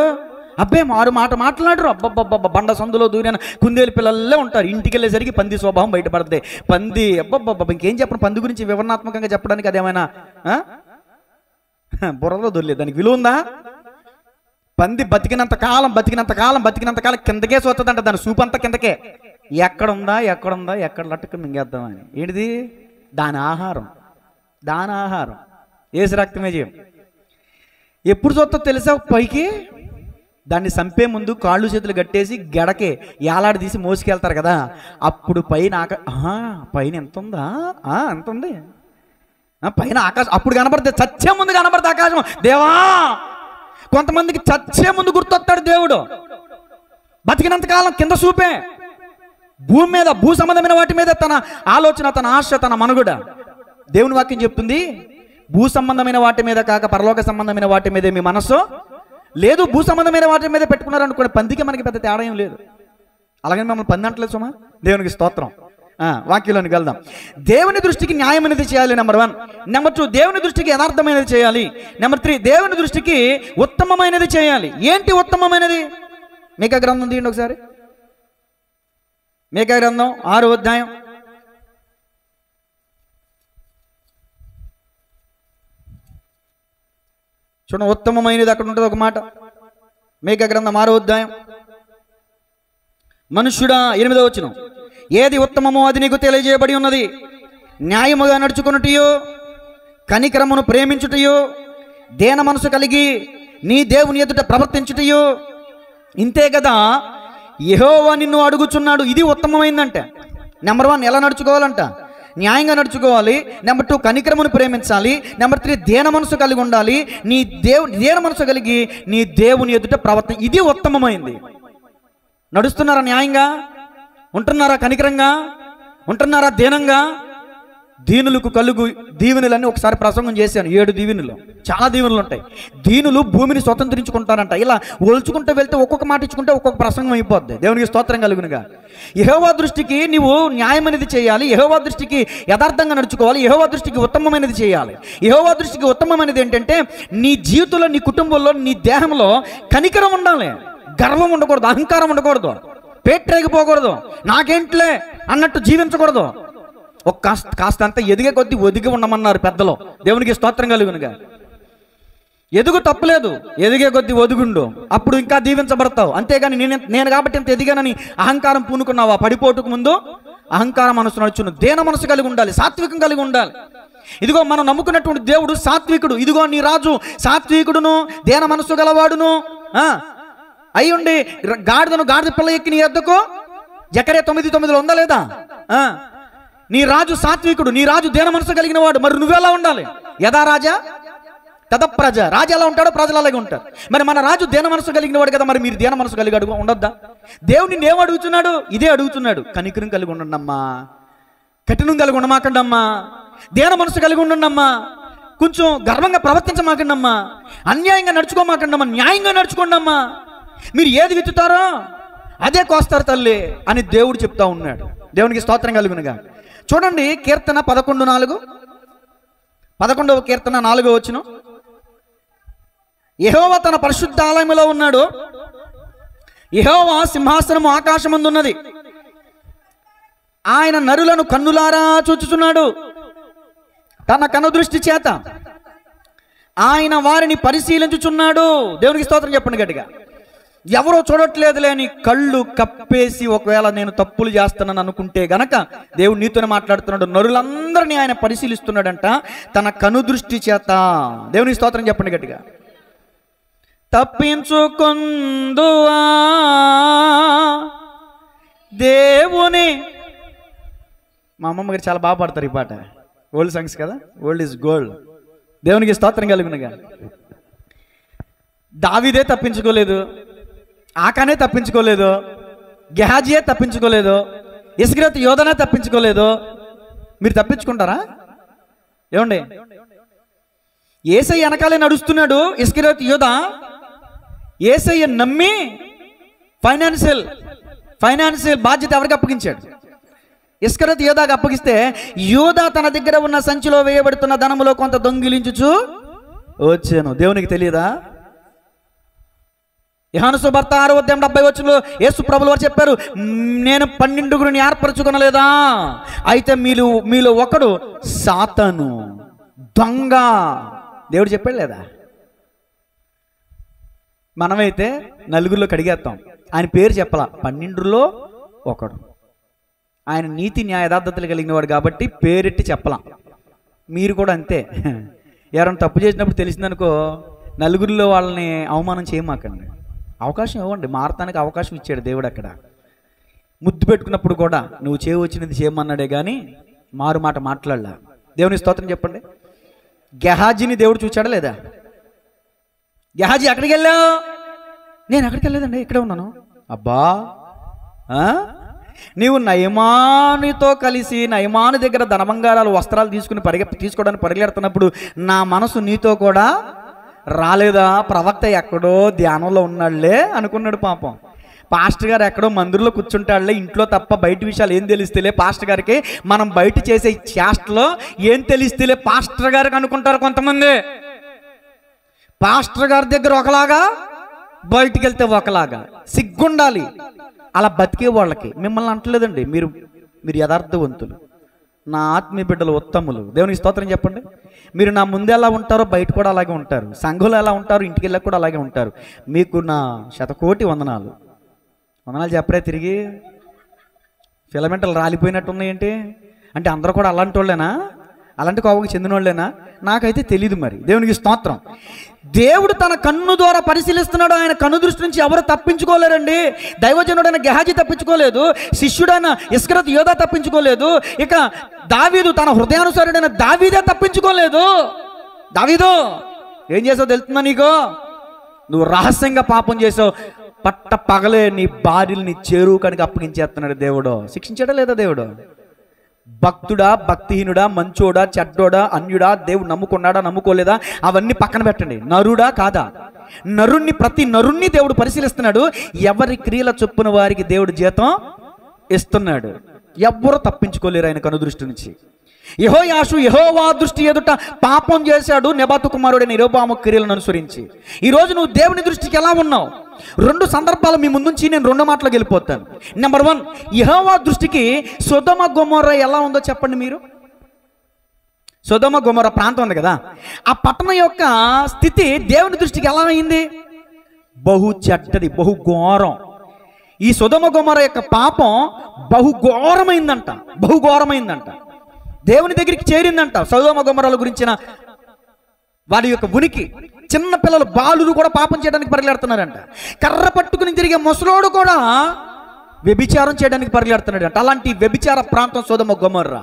అబ్బే మారు మాట్లాడరు. అబ్బబ్బబ్బ బండ సందులో దూరిన కుందేలు పిల్లలే ఉంటారు. ఇంటికి వెళ్ళేసరికి పంది స్వభావం బయటపడుతుంది. పంది అబ్బబ్బబ్బ ఇంకేం చెప్పను పంది గురించి వివరణాత్మకంగా చెప్పడానికి. అదేమైనా బుర్రలో దొరలేదు, దానికి విలువ ఉందా? పంది బతికినంత కాలం కిందకే సోతుందంట. దాని సూపు అంతా కిందకే. ఎక్కడుందా ఎక్కడ లట్టుకు మింగేద్దామని. ఏంటిది? దాని ఆహారం ఏసు రక్తమే చేయం. ఎప్పుడు చూస్తా తెలుసా? పైకి దాన్ని చంపే ముందు కాళ్ళు చేతులు కట్టేసి గడకే ఏలాడి తీసి మోసుకెళ్తారు కదా, అప్పుడు పైన ఎంత ఉందా, ఎంత ఉంది పైన ఆకాశం. అప్పుడు కనబడుతుంది. చచ్చే ముందు కనబడుతుంది ఆకాశం. దేవా, కొంతమందికి చచ్చే ముందు గుర్తొస్తాడు దేవుడు. బతికినంతకాలం కింద చూపే. భూమి మీద భూ సంబంధమైన వాటి మీద తన ఆలోచన, తన ఆశ, తన మనుగడ. దేవుని వాక్యం చెప్తుంది, భూ సంబంధమైన వాటి మీద కాక పరలోక సంబంధమైన వాటి మీదే మీ మనస్సు లేదు. భూ సంబంధమైన వాటి మీద పెట్టుకున్నారు అనుకోండి, పందికి మనకి పెద్ద తేడా ఏం లేదు. అలాగని మమ్మల్ని పంది అంటలేదు సుమా. దేవునికి స్తోత్రం. వాక్యంలోనికి వెళ్దాం. దేవుని దృష్టికి న్యాయం అనేది చేయాలి, నెంబర్ 1. నెంబర్ 2, దేవుని దృష్టికి యథార్థమైనది చేయాలి. నెంబర్ 3, దేవుని దృష్టికి ఉత్తమమైనది చేయాలి. ఏంటి ఉత్తమమైనది? మీకా గ్రంథం తీయండి ఒకసారి. మీకా గ్రంథం 6వ అధ్యాయం. చూడండి, ఉత్తమమైనది అక్కడ ఉంటుంది ఒక మాట. మీకా గ్రంథం 6వ అధ్యాయం. మనుష్యుడా, 8వ వచనం, ఏది ఉత్తమమో అది నీకు తెలియజేయబడి ఉన్నది. న్యాయముగా నడుచుకొనుటయో, కనికరమును ప్రేమించుటయో, దేన మనసు కలిగి నీ దేవుని ఎదుట ప్రవర్తించుటయో, ఇంతే కదా యెహోవా నిన్ను అడుగుచున్నాడు. ఇది ఉత్తమమైందంటే. నెంబర్ 1 ఎలా నడుచుకోవాలంట? న్యాయంగా నడుచుకోవాలి. నెంబర్ 2 కనికరమును ప్రేమించాలి. నెంబర్ 3 దేన మనసు కలిగి ఉండాలి. దేన మనసు కలిగి నీ దేవుని ఎదుట ప్రవర్తన. ఇది ఉత్తమమైంది. నడుస్తున్నారా న్యాయంగా? ఉంటున్నారా కనికరంగా? ఉంటున్నారా దీనంగా? దీనులకు కలుగు దీవెనలన్నీ ఒకసారి ప్రసంగం చేశాను. 7 దీవెనలు. చాలా దీవెనలు ఉంటాయి. దీనులు భూమిని స్వతంత్రించుకుంటారంట. ఇలా ఒలుచుకుంటూ వెళ్తే ఒక్కొక్క మాట ఇచ్చుకుంటే ఒక్కొక్క ప్రసంగం అయిపోద్ది. దేవునికి స్తోత్రం కలుగునుగా. యెహోవా దృష్టికి నీవు న్యాయం అనేది చేయాలి. యెహోవా దృష్టికి యథార్థంగా నడుచుకోవాలి. యెహోవా దృష్టికి ఉత్తమమైనది చేయాలి. యెహోవా దృష్టికి ఉత్తమమైనది ఏంటంటే నీ జీవితంలో, నీ కుటుంబంలో, నీ దేహంలో కనికరం ఉండాలి. గర్వం ఉండకూడదు, అహంకారం ఉండకూడదు, పేట్రేగిపోకూడదు, నాకేంట్లే అన్నట్టు జీవించకూడదు. కాస్త అంతా ఎదిగే కొద్దీ ఒదిగి ఉండమన్నారు పెద్దలు. దేవునికి స్తోత్రం కలుగునుగా. ఎదుగు తప్పులేదు, ఎదిగే కొద్దీ ఒదుగుండు, అప్పుడు ఇంకా దీవించబడతావు. అంతేగాని నేను కాబట్టి ఇంత ఎదిగానని అహంకారం పూనుకున్నావా? పడిపోటుకు ముందు అహంకారం మనసు నడుచును. దేన మనసు కలిగి ఉండాలి, సాత్వికం కలిగి ఉండాలి. ఇదిగో మనం నమ్ముకున్నటువంటి దేవుడు సాత్వికుడు. ఇదిగో నీ రాజు సాత్వికుడును, దేన మనసు గలవాడును అయ్యుండి గాడిద పిల్ల ఎక్కి నీ ఎద్దకు జకర్యా 9:9 ఉందా లేదా? నీ రాజు సాత్వికుడు, నీ రాజు దేన మనసు కలిగిన వాడు. మరి నువ్వెలా ఉండాలి? యథా రాజా తద ప్రజ. రాజు ఎలా ఉంటాడో ప్రజలు అలాగే ఉంటారు. మరి మన రాజు దేన మనసు కలిగిన వాడు కదా, మరి మీరు దేన మనసు కలిగి ఉండొద్దా? దేవుడిని ఏం అడుగుతున్నాడు? ఇదే అడుగుతున్నాడు. కనికరం కలిగి ఉండండి అమ్మా, కఠినం కలిగి ఉండమాకండి అమ్మా, దేన మనసు కలిగి ఉండండి అమ్మా, కొంచెం గర్వంగా ప్రవర్తించమాకండి అమ్మా, అన్యాయంగా నడుచుకోమాకండి అమ్మా, న్యాయంగా నడుచుకోండి అమ్మా, మీరు ఏది విత్తుతారో అదే కోస్తారు తల్లి అని దేవుడు చెప్తా ఉన్నాడు. దేవునికి స్తోత్రం కలుగునుగా. చూడండి కీర్తన 11:4, 11వ కీర్తన 4వ వచనం. యెహోవా తన పరిశుద్ధ ఆలయములో ఉన్నాడు, యెహోవా సింహాసనము ఆకాశమందున్నది, ఆయన నరులను కన్నులారా చూచుచున్నాడు, తన కనుదృష్టి చేత ఆయన వారిని పరిశీలించుచున్నాడు. దేవునికి స్తోత్రం చెప్పండి గట్టిగా. ఎవరో చూడట్లేదులే అని కళ్ళు కప్పేసి ఒకవేళ నేను తప్పులు చేస్తానని అనుకుంటే గనక దేవుడు నీతోనే మాట్లాడుతున్నాడు. నరులందరినీ ఆయన పరిశీలిస్తున్నాడంట తన కనుదృష్టి చేత. దేవునికి స్తోత్రం చెప్పండి గట్టిగా. తప్పించుకొందువా దేవుని. మా అమ్మమ్మ గారు చాలా బాగా పాడతారు ఈ పాట, ఓల్డ్ సాంగ్స్ కదా, ఓల్డ్ ఈజ్ గోల్డ్. దేవునికి స్తోత్రం కలుగునుగా. దావీదే తప్పించుకోలేదు, ఆకానే తప్పించుకోలేదు, గెహాజీయే తప్పించుకోలేదు, ఇస్కరియోతు యోధానే తప్పించుకోలేదు. మీరు తప్పించుకుంటారా? ఏమండి, యేసయ్య వెనకాలే నడుస్తున్నాడు ఇస్కరియోతు యోధా. యేసయ్య నమ్మి ఫైనాన్షియల్ బాధ్యత ఎవరికి అప్పగించాడు? ఇస్కరియోతు యోధాకి అప్పగిస్తే యోధా తన దగ్గర ఉన్న సంచిలో వేయబడుతున్న ధనములో కొంత దొంగిలించుచు వచ్చాను. దేవునికి తెలియదా? యోహాను సువార్త 6:70 యేసు ప్రభువు వారు చెప్పారు, నేను 12 ఏర్పరచుకొనలేదా? అయితే మీలో ఒకడు సాతాను, దొంగ. దేవుడు చెప్పాడు లేదా? మనమైతే నలుగురిలో కడిగేస్తాం, ఆయన పేరు చెప్పాల, 12లో ఒకడు. ఆయన నీతి న్యాయ యథార్థతలు కలిగిన వాడు కాబట్టి పేరెట్టి చెప్పలాం. మీరు కూడా అంతే. ఎవరైనా తప్పు చేసినప్పుడు తెలిసిందనుకో, నలుగురిలో వాళ్ళని అవమానం చేయమాకండి, అవకాశం ఇవ్వండి. మారటానికి అవకాశం ఇచ్చాడు దేవుడు. అక్కడ ముద్దు పెట్టుకున్నప్పుడు కూడా నువ్వు చేయవచ్చినది చేయమన్నాడే కానీ మారు మాట మాట్లాడలా. దేవుని స్తోత్రం చెప్పండి. గెహాజీని దేవుడు చూచాడా లేదా? గెహాజీ ఎక్కడికి వెళ్ళావు? నేను ఎక్కడికి వెళ్ళలేదండి, ఇక్కడే ఉన్నాను. అబ్బా, నీవు నయమానుతో కలిసి నయమాను దగ్గర ధనబంగారాలు వస్త్రాలు తీసుకోవడానికి పరిగెడుతున్నప్పుడు నా మనసు నీతో కూడా రాలేదా? ప్రవక్త ఎక్కడో ధ్యానంలో ఉన్నాడులే అనుకున్నాడు పాపం. పాస్టర్ గారు ఎక్కడో మందిరంలో కూర్చుంటాడులే, ఇంట్లో తప్ప బయట విషయాలు ఏం తెలిస్తేలే పాస్టర్ గారికి, మనం బయట చేసే చేష్టలో ఏం తెలిస్తేలే పాస్టర్ గారికి అనుకుంటారు కొంతమంది. పాస్టర్ గారి దగ్గర ఒకలాగా, బయటికి వెళ్తే ఒకలాగా. సిగ్గుండాలి అలా బతికే వాళ్ళకి. మిమ్మల్ని అంటలేదండి, మీరు యథార్థవంతులు, నా ఆత్మీయ బిడ్డలు, ఉత్తములు. దేవునికి స్తోత్రం చెప్పండి. మీరు నా ముందు ఎలా ఉంటారో బయట కూడా అలాగే ఉంటారు, సంఘంలో ఎలా ఉంటారు ఇంటికి వెళ్ళక కూడా అలాగే ఉంటారు. మీకు నా 100,000,000 వందనాలు చెప్పరే. తిరిగి ఫిలమెంటలు రాలిపోయినట్టు ఉన్నాయేంటి అంటే అందరూ కూడా అలాంటి వాళ్ళేనా? అలాంటి కోపంకి చెందిన వాళ్ళేనా? నాకైతే తెలియదు. మరి దేవునికి స్తోత్రం. దేవుడు తన కన్ను ద్వారా పరిశీలిస్తున్నాడు. ఆయన కన్ను దృష్టి నుంచి ఎవరు తప్పించుకోలేరండి. దైవజనుడైన గెహాజీ తప్పించుకోలేదు, శిష్యుడైన ఇస్కరియోతు యోధా తప్పించుకోలేదు, ఇక దావీదు తన హృదయానుసారుడైన దావీదే తప్పించుకోలేదు. దావీదు ఏం చేసావు తెలుస్తుందా నీకు? నువ్వు రహస్యంగా పాపం చేసావు, పట్ట పగలే నీ భార్యని చేరువుకానికి అప్పగించేస్తున్నాడు దేవుడు. శిక్షించాడా లేదా దేవుడు? భక్తుడా, భక్తిహీనుడా, మంచోడా, చెడ్డోడా, అన్యుడా, దేవుడు నమ్ముకున్నాడా, నమ్ముకోలేదా, అవన్నీ పక్కన పెట్టండి. నరుడా కాదా? ప్రతి నరుణ్ణి దేవుడు పరిశీలిస్తున్నాడు. ఎవరి క్రియల చొప్పున వారికి దేవుడు జీతం ఇస్తున్నాడు. ఎవ్వరూ తప్పించుకోలేరు ఆయన కనుదృష్టి నుంచి. యెహోయాషు యెహోవా దృష్టి ఎదుట పాపం చేశాడు, నెబాతు కుమారుడైన యెరొబెయాము క్రియలను అనుసరించి. ఈరోజు నువ్వు దేవుని దృష్టికి ఎలా ఉన్నావు? 2 సందర్భాలు మీ ముందుంచి నేను 2 మాటలకు వెళ్ళిపోతాను. నెంబర్ 1, యెహోవా దృష్టికి సొదొమ గొమొర్రా ఎలా ఉందో చెప్పండి మీరు. సొదొమ గొమొర్రా ప్రాంతం ఉంది కదా, ఆ పట్టణం యొక్క స్థితి దేవుని దృష్టికి ఎలా అయింది? బహు చెడ్డది, బహు ఘోరం. ఈ సొదొమ గొమొర్రా యొక్క పాపం బహు ఘోరమైందంట. దేవుని దగ్గరికి చేరిందంట. సొదొమ గొమొర్రాల గురించిన వారి యొక్క ఉనికి. చిన్న పిల్లలు, బాలురు కూడా పాపం చేయడానికి పరిగెడుతున్నారంట. కర్ర పట్టుకుని తిరిగే ముసలోడు కూడా వ్యభిచారం చేయడానికి పరిగెడుతున్నాడంట. అలాంటి వ్యభిచార ప్రాంతం సొదొమ గొమొర్రా.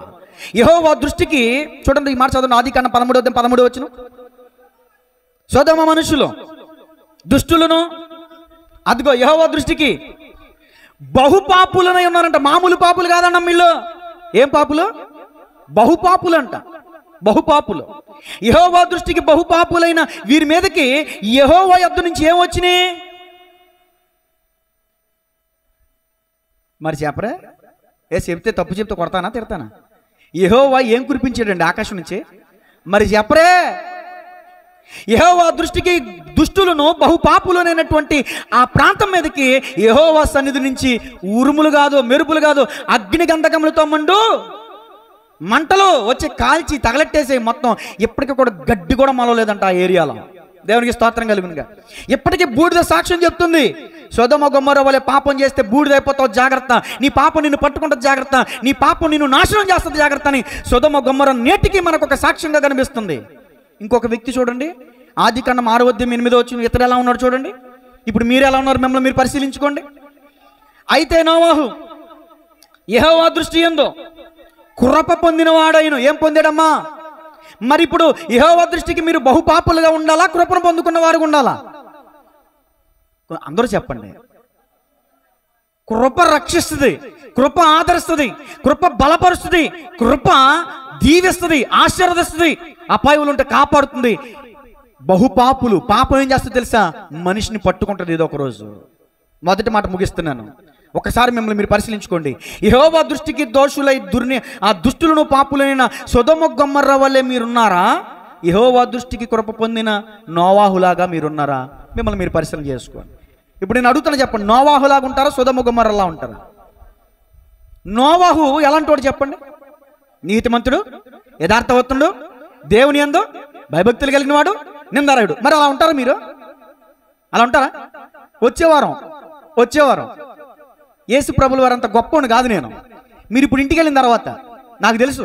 యెహోవా దృష్టికి చూడండి, ఈ మాట చదవండి, ఆదికాండం 13:13 సొదొమ మనుషులు దుష్టులను, అదిగో యెహోవా దృష్టికి బహుపాపులనై ఉన్నారంట. మామూలు పాపులు కాదన్న వీళ్ళు. ఏం పాపులు? బహుపాపులంట. బహుపాపులు. యెహోవా దృష్టికి బహుపాపులైన వీరి మీదకి యెహోవా యొద్ద నుంచి ఏం వచ్చినాయి? మరి చెప్పరా? చెప్తే తప్పు చెప్తే కొడతానా తిడతానా? యెహోవా ఏం కురిపించాడండి ఆకాశం నుంచి? మరి చెప్పరే. యెహోవా దృష్టికి దుష్టులను బహుపాపులనైనటువంటి ఆ ప్రాంతం మీదకి యెహోవా సన్నిధి నుంచి ఉరుములు కాదు, మెరుపులు కాదు, అగ్ని గంధకములతో మంటలు వచ్చి కాల్చి తగలెట్టేసే మొత్తం. ఇప్పటికీ కూడా గడ్డి కూడా మొలవలేదంట ఆ ఏరియాలో. దేవునికి స్తోత్రం కలుగునుగా. ఇప్పటికీ బూడిద సాక్ష్యం చెప్తుంది. సొదొమ గొమొర్రా వలె పాపం చేస్తే బూడిదైపోతావు జాగ్రత్త, నీ పాపం నిన్ను పట్టుకుంటుంది జాగ్రత్త, నీ పాపం నిన్ను నాశనం చేస్తుంది జాగ్రత్త అని సొదొమ గొమొర్రా నేటికి మనకు ఒక సాక్ష్యంగా కనిపిస్తుంది. ఇంకొక వ్యక్తి చూడండి, ఆదికాండం 6:8 ఇతడు ఎలా ఉన్నాడు చూడండి. ఇప్పుడు మీరు ఎలా ఉన్నారు మిమ్మల్ని మీరు పరిశీలించుకోండి. అయితే నోవాహు యెహోవా దృష్టి యందు కృప పొందిన వాడైన. ఏం పొందాడమ్మా? మరి ఇప్పుడు యెహోవా దృష్టికి మీరు బహుపాపులుగా ఉండాలా, కృపను పొందుకున్న వారు ఉండాలా? అందరూ చెప్పండి. కృప రక్షిస్తుంది, కృప ఆదరిస్తుంది, కృప బలపరుస్తుంది, కృప దీవిస్తుంది, ఆశీర్వదిస్తుంది, అపాయములు ఉంటే కాపాడుతుంది. బహుపాపులు పాపం ఏం చేస్తుంది తెలుసా? మనిషిని పట్టుకుంటుంది ఏదో ఒక రోజు. మొదటి మాట ముగిస్తున్నాను. ఒకసారి మిమ్మల్ని మీరు పరిశీలించుకోండి. యెహోవా దృష్టికి దోషులై ఆ దుష్టులను పాపులైన సొదొమ గొమొర్రా వలె మీరున్నారా? యెహోవా దృష్టికి కృప పొందిన నోవాహులాగా మీరున్నారా? మిమ్మల్ని మీరు పరిశీలన చేసుకోండి. ఇప్పుడు నేను అడుగుతాను, చెప్పండి, నోవాహులాగా ఉంటారా, సొదొమ గొమొర్రాలా ఉంటారా? నోవాహు ఎలాంటి వాడు చెప్పండి? నీతిమంతుడు, యథార్థవంతుడు, దేవుని యందు భయభక్తులు కలిగిన వాడు, నిందారాయుడు. మరి అలా ఉంటారా మీరు? అలా ఉంటారా? వచ్చేవారం యేసు ప్రభుల వారు అంత గొప్పవాడు కాదు నేను. మీరు ఇప్పుడు ఇంటికి వెళ్ళిన తర్వాత నాకు తెలుసు,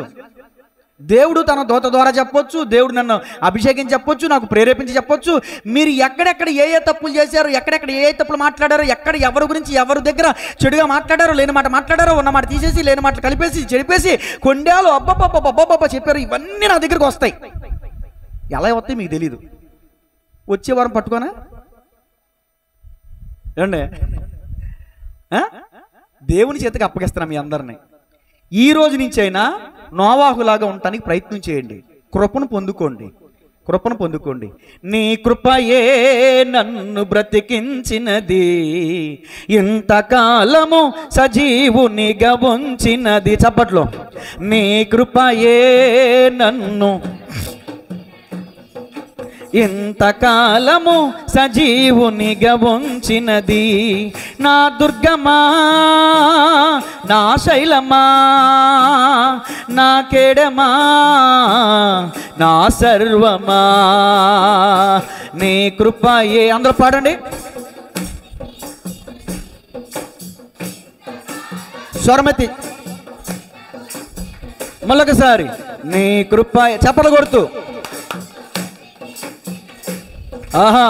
దేవుడు తన దూత ద్వారా చెప్పొచ్చు, దేవుడు నన్ను అభిషేకించి చెప్పొచ్చు, నాకు ప్రేరేపించి చెప్పొచ్చు. మీరు ఎక్కడెక్కడ ఏ తప్పులు చేశారు, ఎక్కడెక్కడ ఏ తప్పులు మాట్లాడారో, ఎక్కడ ఎవరి గురించి ఎవరి దగ్గర చెడుగా మాట్లాడారో, లేని మాట మాట్లాడారో, ఉన్న మాట తీసేసి లేని మాటలు కలిపేసి చెడిపేసి కొండాలు అబ్బబ్బబ్బబ్బబ్బ చెప్పారు, ఇవన్నీ నా దగ్గరకు వస్తాయి. ఎలా వస్తాయి మీకు తెలీదు. వచ్చే వారం పట్టుకోనా ఏమండి? దేవుని చేతికి అప్పగిస్తున్నాం మీ అందరినీ. ఈ రోజు నుంచి అయినా నోవాహులాగా ఉండటానికి ప్రయత్నం చేయండి. కృపను పొందుకోండి. నీ కృపయే నన్ను బ్రతికించినది, ఇంతకాలము సజీవునిగా ఉంచినది. చప్పట్లో. నీ కృపయే నన్ను ఇంతకాలము సజీవునిగా ఉంచినది, నా దుర్గమా, నా శైలమా, నా కేడమా, నా సర్వమా, నీ కృపయే. అందరూ పాడండి. స్వరమతి మళ్ళొకసారి. నీ కృపయే. చప్పలు కొడుతూ. ఆహా.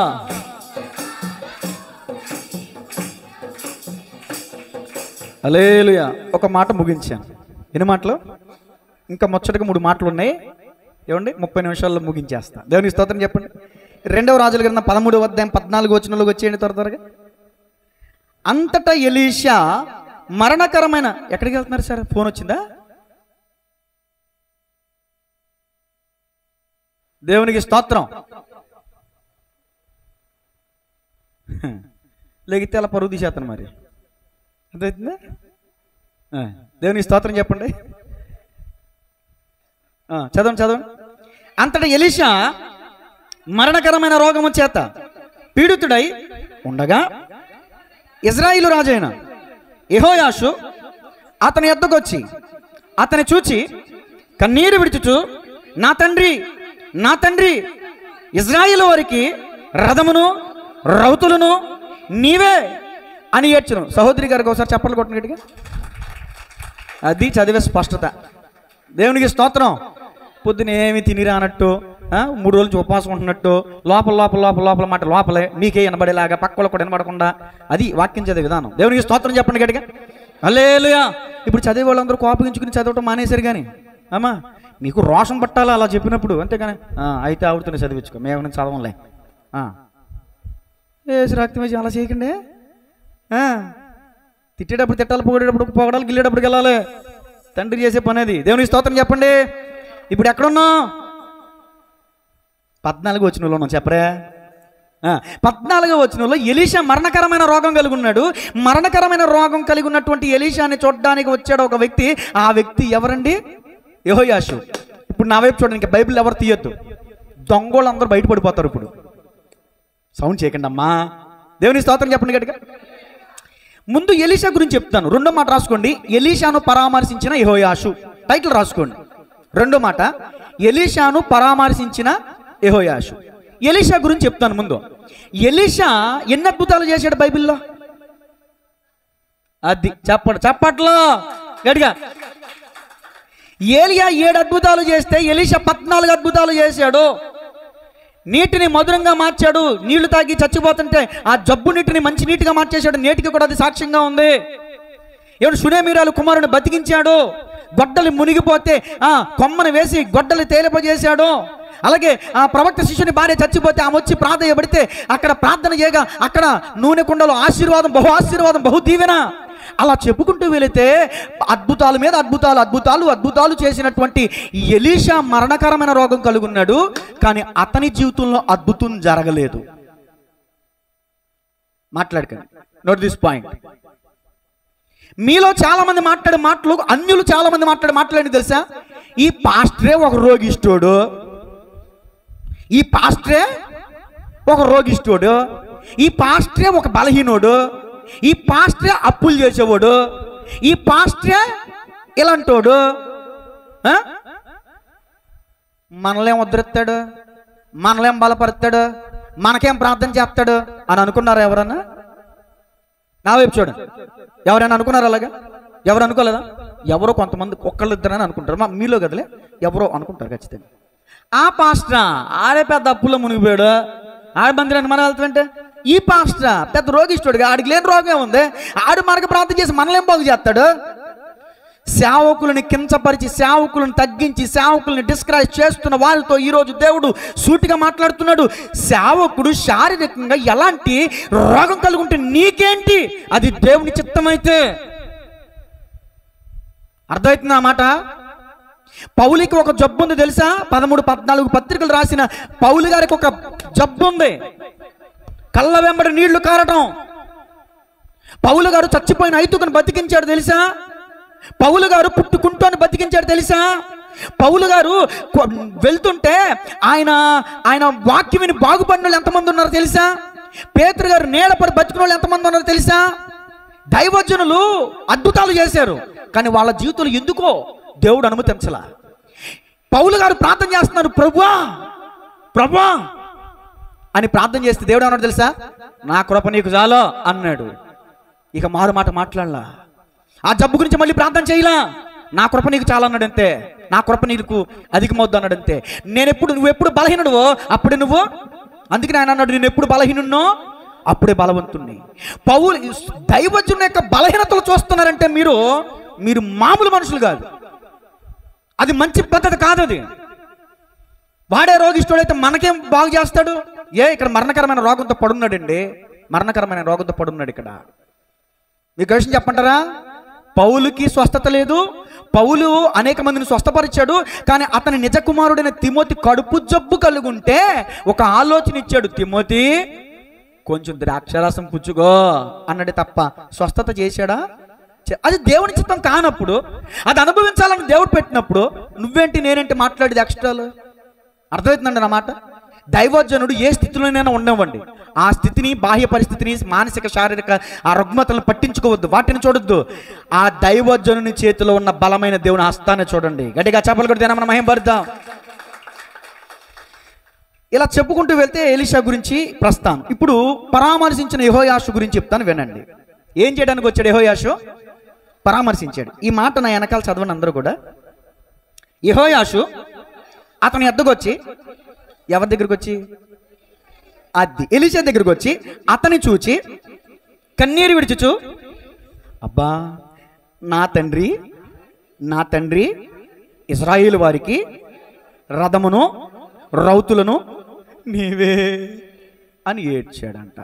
హల్లెలూయా. ఒక మాట ముగించాను. ఎన్ని మాటలు? ఇంకా ముచ్చటగా 3 మాటలు ఉన్నాయి. ఏమండి? 30 నిమిషాల్లో ముగించేస్తా. దేవునికి స్తోత్రం చెప్పండి. 2వ రాజుల గ్రంథం 13:14 వచ్చేయండి త్వరగా. అంతటా ఎలీషా మరణకరమైన. ఎక్కడికి వెళ్తున్నారు సార్? ఫోన్ వచ్చిందా? దేవునికి స్తోత్రం. లేగితే అలా పరుగు తీసేస్తాను మరి. అర్థమవుతుందా? దేవునికి స్తోత్రం చెప్పండి. చదవండి. అంతటా ఎలీషా మరణకరమైన రోగము చేత పీడితుడై ఉండగా ఇజ్రాయిలు రాజైన యెహోయాషు అతని యొద్దకు వచ్చి అతని చూచి కన్నీరు విడుచుచు, నా తండ్రి ఇజ్రాయిలు వారికి రథమును రౌతులను నీవే అని ఏడ్చును. సహోదరి గారికి ఒకసారి చప్పట్లు కొట్టిన గట్టిగా. అది చదివే స్పష్టత. దేవునికి స్తోత్రం. పొద్దున ఏమి తినిరానట్టు, 3 రోజులు ఉపవాసం ఉంటున్నట్టు, లోపల మాట లోపలే మీకే వినబడేలాగా, పక్కలో కూడా వినబడకుండా, అది వాక్యం చదివే విధానం. దేవునికి స్తోత్రం చెప్పండి గట్టిగా. హల్లెలూయా. ఇప్పుడు చదివే వాళ్ళందరూ కోపగించుకుని చదవటం మానేశారు. కానీ అమ్మా మీకు రోషం పట్టాలా అలా చెప్పినప్పుడు, అంతేగాని అయితే ఆవిడతోనే చదివించుకో, మేమన్నా చదవంలే. వేసి రక్తం వేసి అలా చేయకండి. తిట్టేటప్పుడు తిట్టాలి, పొగడాలి, గిల్లేటప్పుడు వెళ్ళాలి. తండ్రి చేసే పని అది. దేవునికి స్తోత్రం చెప్పండి. ఇప్పుడు ఎక్కడున్నావు? 14వ వచనంలో ఉన్నాం, చెప్పరే. 14వ వచనంలో ఎలీషా మరణకరమైన రోగం కలిగి ఉన్నాడు. మరణకరమైన రోగం కలిగి ఉన్నటువంటి ఎలీషాని చూడడానికి వచ్చాడు ఒక వ్యక్తి. ఆ వ్యక్తి ఎవరండి? యెహోయాషు. ఇప్పుడు నా వైపు చూడండి, ఇంకా బైబిల్ ఎవరు తీయొద్దు. దొంగోళ్ళు అందరూ బయటపడిపోతారు. ఇప్పుడు సౌండ్ చేయకండి అమ్మా, దేవుని స్తోత్రం చెప్పండి గట్టిగా. ముందు ఎలీషా గురించి చెప్తాను. రెండో మాట రాసుకోండి, ఎలీషాను పరామర్శించిన యెహోయాషు. టైటిల్ రాసుకోండి. రెండో మాట, ఎలీషాను పరామర్శించిన యెహోయాషు. ఎలీషా గురించి చెప్తాను ముందు. ఎలీషా ఎన్ని అద్భుతాలు చేశాడు బైబిల్లో? అది చెప్పట్లో గట్టిగా. ఏలియా 7 అద్భుతాలు చేస్తే ఎలీషా 14 అద్భుతాలు చేశాడు. నీటిని మధురంగా మార్చాడు. నీళ్లు తాగి చచ్చిపోతుంటే ఆ జబ్బు నీటిని మంచి నీటిగా మార్చేశాడు. నేటికి కూడా అది సాక్ష్యంగా ఉంది. ఏడు సునేమీరాలు కుమారుని బతికించాడు. గొడ్డలి మునిగిపోతే కొమ్మను వేసి గొడ్డలి తేలిపజేశాడు. అలాగే ఆ ప్రవక్త శిష్యుని భార్య చచ్చిపోతే ఆమె వచ్చి ప్రార్థన పెడితే అక్కడ ప్రార్థన చేయగా అక్కడ నూనె కుండలో ఆశీర్వాదం, బహు ఆశీర్వాదం, బహు దీవెన. అలా చెప్పుకుంటూ వెళితే అద్భుతాల మీద అద్భుతాలు అద్భుతాలు అద్భుతాలు చేసినటువంటి ఎలీషా మరణకరమైన రోగం కలుగున్నాడు. కానీ అతని జీవితంలో అద్భుతం జరగలేదు. మాట్లాడకండి, నోట్ దిస్ పాయింట్. మీలో చాలా మంది మాట్లాడే మాటలు అన్యులు చాలా మంది మాట్లాడి తెలుసా? ఈ పాస్టరే ఒక రోగిష్ఠుడు, ఈ పాస్టరే ఒక రోగిష్ఠుడు, ఈ పాస్టరే ఒక బలహీనుడు, ఈ పాస్టరే అప్పులు చేసేవాడు, ఈ పాస్టరే ఇలాంటోడు. మనలేం ఉద్ధరిస్తాడు, మనలేం బలపరుస్తాడు, మనకేం ప్రార్థన చేస్తాడు అని అనుకున్నారా ఎవరన్నా? నా వైపు చూడండి, ఎవరైనా అనుకున్నారా అలాగా? ఎవరు అనుకోలేదా? ఎవరో కొంతమంది ఒక్కళ్ళిద్దరని అనుకుంటారు. మీలో కదలే, ఎవరో అనుకుంటారు ఖచ్చితంగా. ఆ పాస్టరా ఆడే పెద్ద అప్పుల్లో మునిగిపోయాడు, ఆడ మందిరాన్ని మనం వెళ్తామంటే ఈ పాస్టరా పెద్ద రోగిష్ఠుడుగా, ఆడికి లేని రోగం ఉంది, ఆడు మనకు ప్రార్థన చేసి మనలేం బాగు చేస్తాడు. సేవకులను కించపరిచి, సేవకులను తగ్గించి, సేవకులను డిస్కరేజ్ చేస్తున్న వాళ్ళతో ఈరోజు దేవుడు సూటిగా మాట్లాడుతున్నాడు. సేవకుడు శారీరకంగా ఎలాంటి రోగం కలిగి ఉంటే నీకేంటి? అది దేవుని చిత్తమైతే. అర్థమవుతుంది ఆ మాట? పౌలికి ఒక జబ్బు ఉంది తెలుసా? 13-14 పత్రికలు రాసిన పౌలు గారికి ఒక జబ్బు ఉంది, కళ్ళ వెంబడి నీళ్లు కారటం. పౌలు గారు చచ్చిపోయిన ఐతుకుని బతికించాడు తెలుసా? పౌలు గారు పుట్టుకుంటూని బతికించాడు తెలుసా? పౌలు గారు వెళ్తుంటే ఆయన వాక్యం విని బాగుపడిన వాళ్ళు ఎంతమంది ఉన్నారో తెలుసా? పేతురు గారు నీడపడి బతికిన వాళ్ళు ఎంతమంది ఉన్నారో తెలుసా? దైవజనులు అద్భుతాలు చేశారు, కానీ వాళ్ళ జీవితంలో ఎందుకో దేవుడు అనుమతించలా. పౌలు గారు ప్రార్థన చేస్తున్నారు, ప్రభువా ప్రభువా అని ప్రార్థన చేస్తే దేవుడు అన్నాడు తెలుసా? నా కృప నీకు చాలు అన్నాడు. ఇక మారు మాట మాట్లాడలా. ఆ జబ్బు గురించి మళ్ళీ ప్రార్థన చేయలా. నా కృప నీకు చాలా అన్నాడు అంతే. నా కృప నీకు అధికమవుద్దు అన్నాడు అంతే. నువ్వెప్పుడు బలహీనుడువో అప్పుడే నువ్వు, అందుకని ఆయన అన్నాడు, నేను ఎప్పుడు బలహీనున్నో అప్పుడే బలవంతుణ్ణి. దైవజనుని యొక్క బలహీనతలు చూస్తున్నారంటే మీరు మామూలు మనుషులు కాదు. అది మంచి పద్ధతి కాదు. అది వాడే రోగిష్ఠుడైతే మనకేం బాగు చేస్తాడు? ఇక్కడ మరణకరమైన రోగంతో పడున్నాడండి, మరణకరమైన రోగంతో పడున్నాడు. ఇక్కడ మీకు విషయం చెప్పంటారా? పౌలుకి స్వస్థత లేదు. పౌలు అనేక మందిని స్వస్థపరిచాడు, కానీ అతని నిజ కుమారుడైన తిమోతి కడుపు జబ్బు కలుగుంటే ఒక ఆలోచన ఇచ్చాడు, తిమోతి కొంచెం ద్రాక్షరసం పుచ్చుకో అన్నాడు తప్ప స్వస్థత చేశాడా? అది దేవుని చిత్తం కానప్పుడు, అది అనుభవించాలని దేవుడు పెట్టినప్పుడు నువ్వేంటి నేనేంటి మాట్లాడేది ఎక్స్ట్రాలు? అర్థమవుతుందండి నా మాట? దైవజనుడు ఏ స్థితిలోనైనా ఉండవండి, ఆ స్థితిని, బాహ్య పరిస్థితిని, మానసిక శారీరక ఆ రుగ్మతలను పట్టించుకోవద్దు, వాటిని చూడొద్దు. ఆ దైవజనుని చేతిలో ఉన్న బలమైన దేవుని హస్తాన్ని చూడండి. గట్టిగా చెప్పలు కూడా మనం మహిమపడదాం. ఇలా చెప్పుకుంటూ వెళ్తే ఎలీషా గురించి ప్రస్తానం. ఇప్పుడు పరామర్శించిన యెహోయాషు గురించి చెప్తాను, వినండి. ఏం చేయడానికి వచ్చాడు యెహోయాషు? పరామర్శించాడు. ఈ మాట నా వెనకాల చదవని అందరూ కూడా. యెహోయాషు అతని ఎద్దకు వచ్చి, ఎవరి దగ్గరికి వచ్చి? అది ఎలీషా దగ్గరికి వచ్చి అతని చూచి కన్నీరు విడిచుచు, అబ్బా నా తండ్రి ఇశ్రాయేలు వారికి రథమును రౌతులను నీవే అని ఏడ్చాడంట.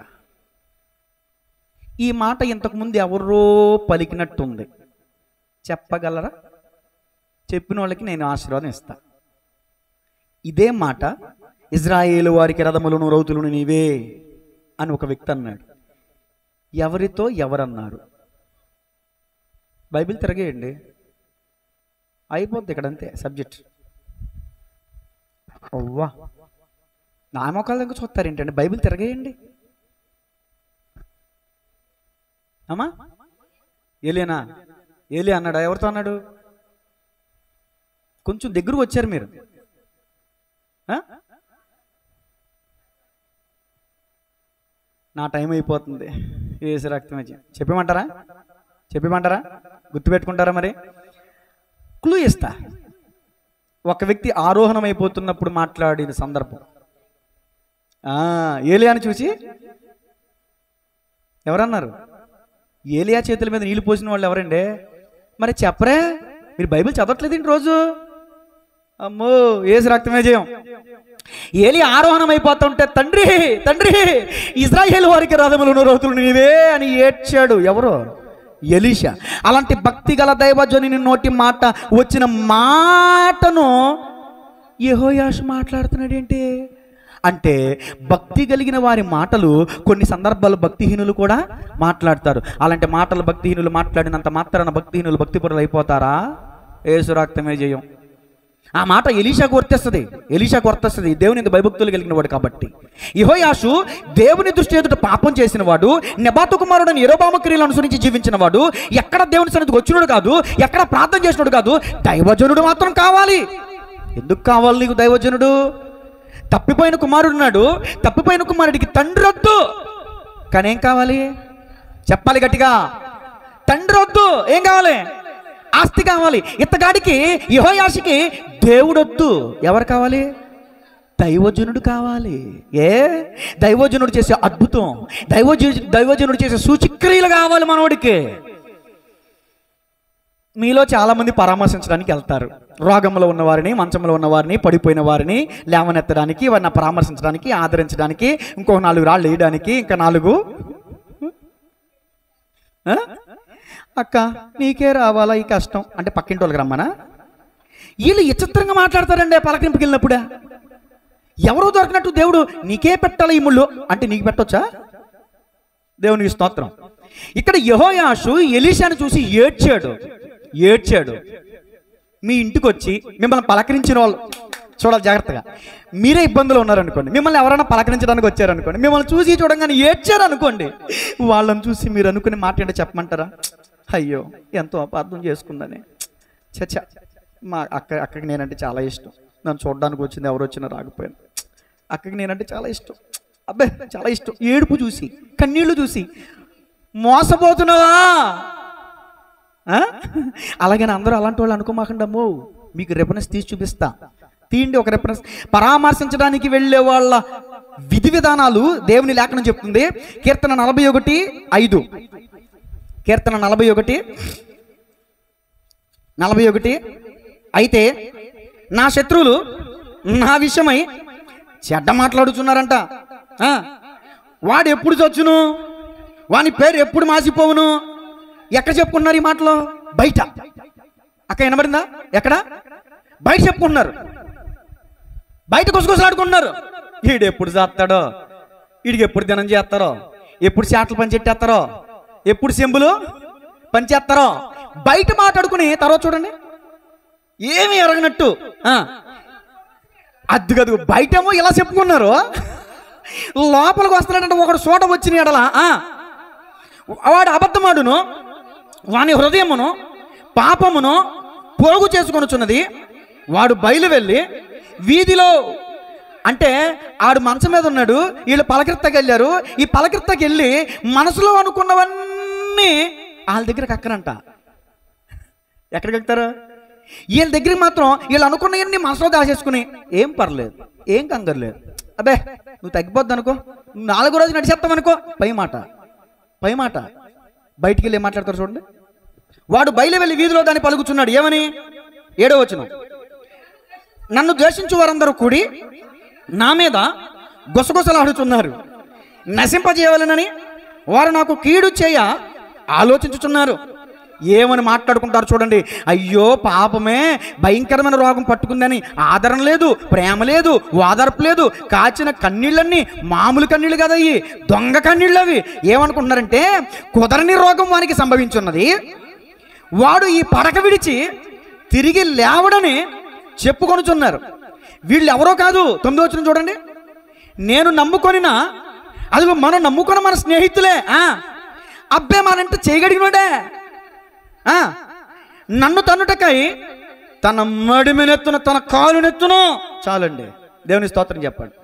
ఈ మాట ఇంతకుముందు ఎవరో పలికినట్టుంది, చెప్పగలరా? చెప్పిన వాళ్ళకి నేను ఆశీర్వాదం ఇస్తా. ఇదే మాట ఇజ్రాయేలు వారికి రథములను రౌతులను నీవే అని ఒక వ్యక్తి అన్నాడు. ఎవరితో ఎవరన్నారు? బైబిల్ తిరగేయండి, అయిపోద్ది ఇక్కడ, అంతే సబ్జెక్ట్. అవ్వా, నా మొక్కల దగ్గర చూస్తారు ఏంటండి? బైబిల్ తిరగేయండి అమ్మా. ఏలియానా? ఏలియా అన్నాడా? ఎవరితో అన్నాడు? కొంచెం దగ్గరకు వచ్చారు మీరు. నా టైం అయిపోతుంది. ఏసు రక్తమే చెప్పమంటారా? గుర్తుపెట్టుకుంటారా? మరి క్లూ ఇస్తా. ఒక వ్యక్తి ఆరోహణం అయిపోతున్నప్పుడు మాట్లాడిన సందర్భం. ఏలియాని చూసి ఎవరన్నారు? ఏలియా చేతుల మీద నీళ్లు పోసిన వాళ్ళు ఎవరండి? మరి చెప్పరే, మీరు బైబిల్ చదవట్లేదండి రోజు? అమ్మో, ఏసు రక్తమే జయం. ఏలియా ఆరోహణం అయిపోతుంటే తండ్రి ఇజ్రాయేలు వారికి రథములను రౌతులను నీవే అని ఏడ్చాడు. ఎవరు? ఎలీషా. అలాంటి భక్తి గల దైవజనుని నోటి మాట వచ్చిన మాటను యెహోయాషు మాట్లాడుతున్నాడు ఏంటి అంటే, భక్తి కలిగిన వారి మాటలు కొన్ని సందర్భాలు భక్తిహీనులు కూడా మాట్లాడతారు. అలాంటి మాటలు భక్తిహీనులు మాట్లాడినంత మాత్రాన భక్తిహీనులు భక్తిపరులు అయిపోతారా? యేసు రక్తమే జయం. ఆ మాట ఎలీషాకు వర్తిస్తుంది. దేవుని భయభక్తులు కలిగిన వాడు కాబట్టి. యెహోయాషు దేవుని దృష్టి ఎదుట పాపం చేసిన వాడు, నెబాతు కుమారుడని యెరొబాము క్రియలను అనుసరించి జీవించిన వాడు, ఎక్కడ దేవుని సన్నిధికి వచ్చినాడు కాదు, ఎక్కడ ప్రార్థన చేసినాడు కాదు. దైవజనుడు మాత్రం కావాలి. ఎందుకు కావాలి నీకు దైవజనుడు? తప్పిపోయిన కుమారుడు ఉన్నాడు, తప్పిపోయిన కుమారుడికి తండ్రి వద్దు, కానీ ఏం కావాలి? చెప్పాలి గట్టిగా. తండ్రి వద్దు, ఏం కావాలి? ఆస్తి కావాలి. ఇతగాడికి యెహోయాషుకి దేవుడొద్దు, ఎవరు కావాలి? దైవజనుడు కావాలి. దైవజనుడు చేసే అద్భుతం, దైవజనుడు చేసే సూచక్రియలు కావాలి మనోడికి. మీలో చాలామంది పరామర్శించడానికి వెళ్తారు. రోగంలో ఉన్నవారిని, మంచంలో ఉన్నవారిని, పడిపోయిన వారిని లేవనెత్తడానికి, వారిని పరామర్శించడానికి, ఆదరించడానికి, ఇంకో 4 రాళ్ళు వేయడానికి, ఇంకా 4 అక్క నీకే రావాలా ఈ కష్టం అంటే పక్కింటి వాళ్ళకి రమ్మనా? వీళ్ళు విచిత్రంగా మాట్లాడతారండి పలకరింపుకి వెళ్ళినప్పుడా. ఎవరో దొరికినట్టు దేవుడు నీకే పెట్టాలి ఈ ముళ్ళు అంటే నీకు పెట్టొచ్చా? దేవునికి స్తోత్రం. ఇక్కడ యెహోయాషు ఎలీషాను చూసి ఏడ్చాడు. మీ ఇంటికి వచ్చి మిమ్మల్ని పలకరించిన వాళ్ళు చూడాలి జాగ్రత్తగా. మీరే ఇబ్బందులు ఉన్నారనుకోండి, మిమ్మల్ని ఎవరైనా పలకరించడానికి వచ్చారనుకోండి, మిమ్మల్ని చూసి చూడంగానే ఏడ్చారు అనుకోండి, వాళ్ళని చూసి మీరు అనుకుని మాట్లాడి చెప్పమంటారా? అయ్యో ఎంతో అపార్థం చేసుకుందని. చచ్చా, మా అక్కకి నేనంటే చాలా ఇష్టం. నన్ను చూడడానికి వచ్చింది, ఎవరు వచ్చినా రాకపోయాను. అక్కకి నేనంటే చాలా ఇష్టం, అబ్బే చాలా ఇష్టం. ఏడుపు చూసి, కన్నీళ్లు చూసి మోసపోతున్నావా? అలాగని అందరూ అలాంటి వాళ్ళు అనుకోమాకండమ్మో. మీకు రెఫరెన్స్ తీసి చూపిస్తా, తీయండి ఒక రెఫరెన్స్. పరామర్శించడానికి వెళ్ళే వాళ్ళ విధి విధానాలు దేవుని లేఖనం చెప్తుంది. కీర్తన 41:5. కీర్తన 41:41. అయితే నా శత్రువులు నా విషయమై చెడ్డ మాట్లాడుతున్నారంట. వాడు ఎప్పుడు చచ్చును, వాని పేరు ఎప్పుడు మాసిపోవును. ఎక్కడ చెప్పుకున్నారు ఈ మాటలు? బయట. అక్క వినబడిందా? ఎక్కడ? బయట చెప్పుకుంటున్నారు, బయట గుసగుసలాడుకుంటున్నారు. వీడు ఎప్పుడు చేస్తాడో, వీడికి ఎప్పుడు దినం చేస్తారో, ఎప్పుడు చేటలు పని చెట్టేస్తారో, ఎప్పుడు సెంబులు పని చేస్తారో బయట మాట్లాడుకుని తర్వాత చూడండి ఏమి ఎరగనట్టు. అద్దుగదు బయటేమో ఇలా చెప్పుకున్నారు, లోపలికి వస్తున్నాడంటే ఒకడు చోట వచ్చిన ఎడల వాడు అబద్ధమాడును, వాని హృదయమును పాపమును పోగు చేసుకొనుచున్నది. వాడు బయలు వెళ్ళి వీధిలో, అంటే ఆడు మంచం మీద ఉన్నాడు, వీళ్ళు పలకృత్తకి వెళ్ళారు. ఈ పలకృత్తకి వెళ్ళి మనసులో అనుకున్నవన్నీ వాళ్ళ దగ్గరికి అక్కనంట. ఎక్కడికి ఎక్కుతారు? వీళ్ళ దగ్గరికి మాత్రం వీళ్ళు అనుకున్నవన్నీ మనసులో దాచేసుకుని ఏం పర్లేదు, ఏం కంగారు లేదు, అబ్బే నువ్వు తగ్గిపోద్ది అనుకో, 4వ రోజు నడిచేస్తామనుకో, పై మాట బయటికి వెళ్ళి ఏం మాట్లాడతారు చూడండి. వాడు బయలు వెళ్ళి వీధిలో దాన్ని పలుకుచున్నాడు. ఏమని? 7వ వచనం. నన్ను ద్వేషించు వారందరూ కూడి నా మీద గుసగుసలాడుచున్నారు, నశింపజేయవలనని వారు నాకు కీడు చేయ ఆలోచించుచున్నారు. ఏమని మాట్లాడుకుంటారు చూడండి. అయ్యో పాపమే, భయంకరమైన రోగం పట్టుకుందని ఆదరణ లేదు, ప్రేమ లేదు, ఓదార్పు లేదు. కాచిన కన్నీళ్ళన్నీ మామూలు కన్నీళ్ళు కదా, అయ్యి దొంగ కన్నీళ్ళు. అవి ఏమనుకుంటున్నారంటే కుదరని రోగం వానికి సంభవించున్నది, వాడు ఈ పడక విడిచి తిరిగి లేవడని చెప్పుకొనుచున్నారు. వీళ్ళు ఎవరో కాదు. 9వ వచనం చూడండి. నేను నమ్ముకొనిన, అదిగో మనం నమ్ముకున్న మన స్నేహితులే. అబ్బే మనంటే చేయగలిగినోడే. నన్ను తన్నుటకై తన మడిమెనెత్తున, తన కాలునెత్తును. చాలండి, దేవుని స్తోత్రం చెప్పండి.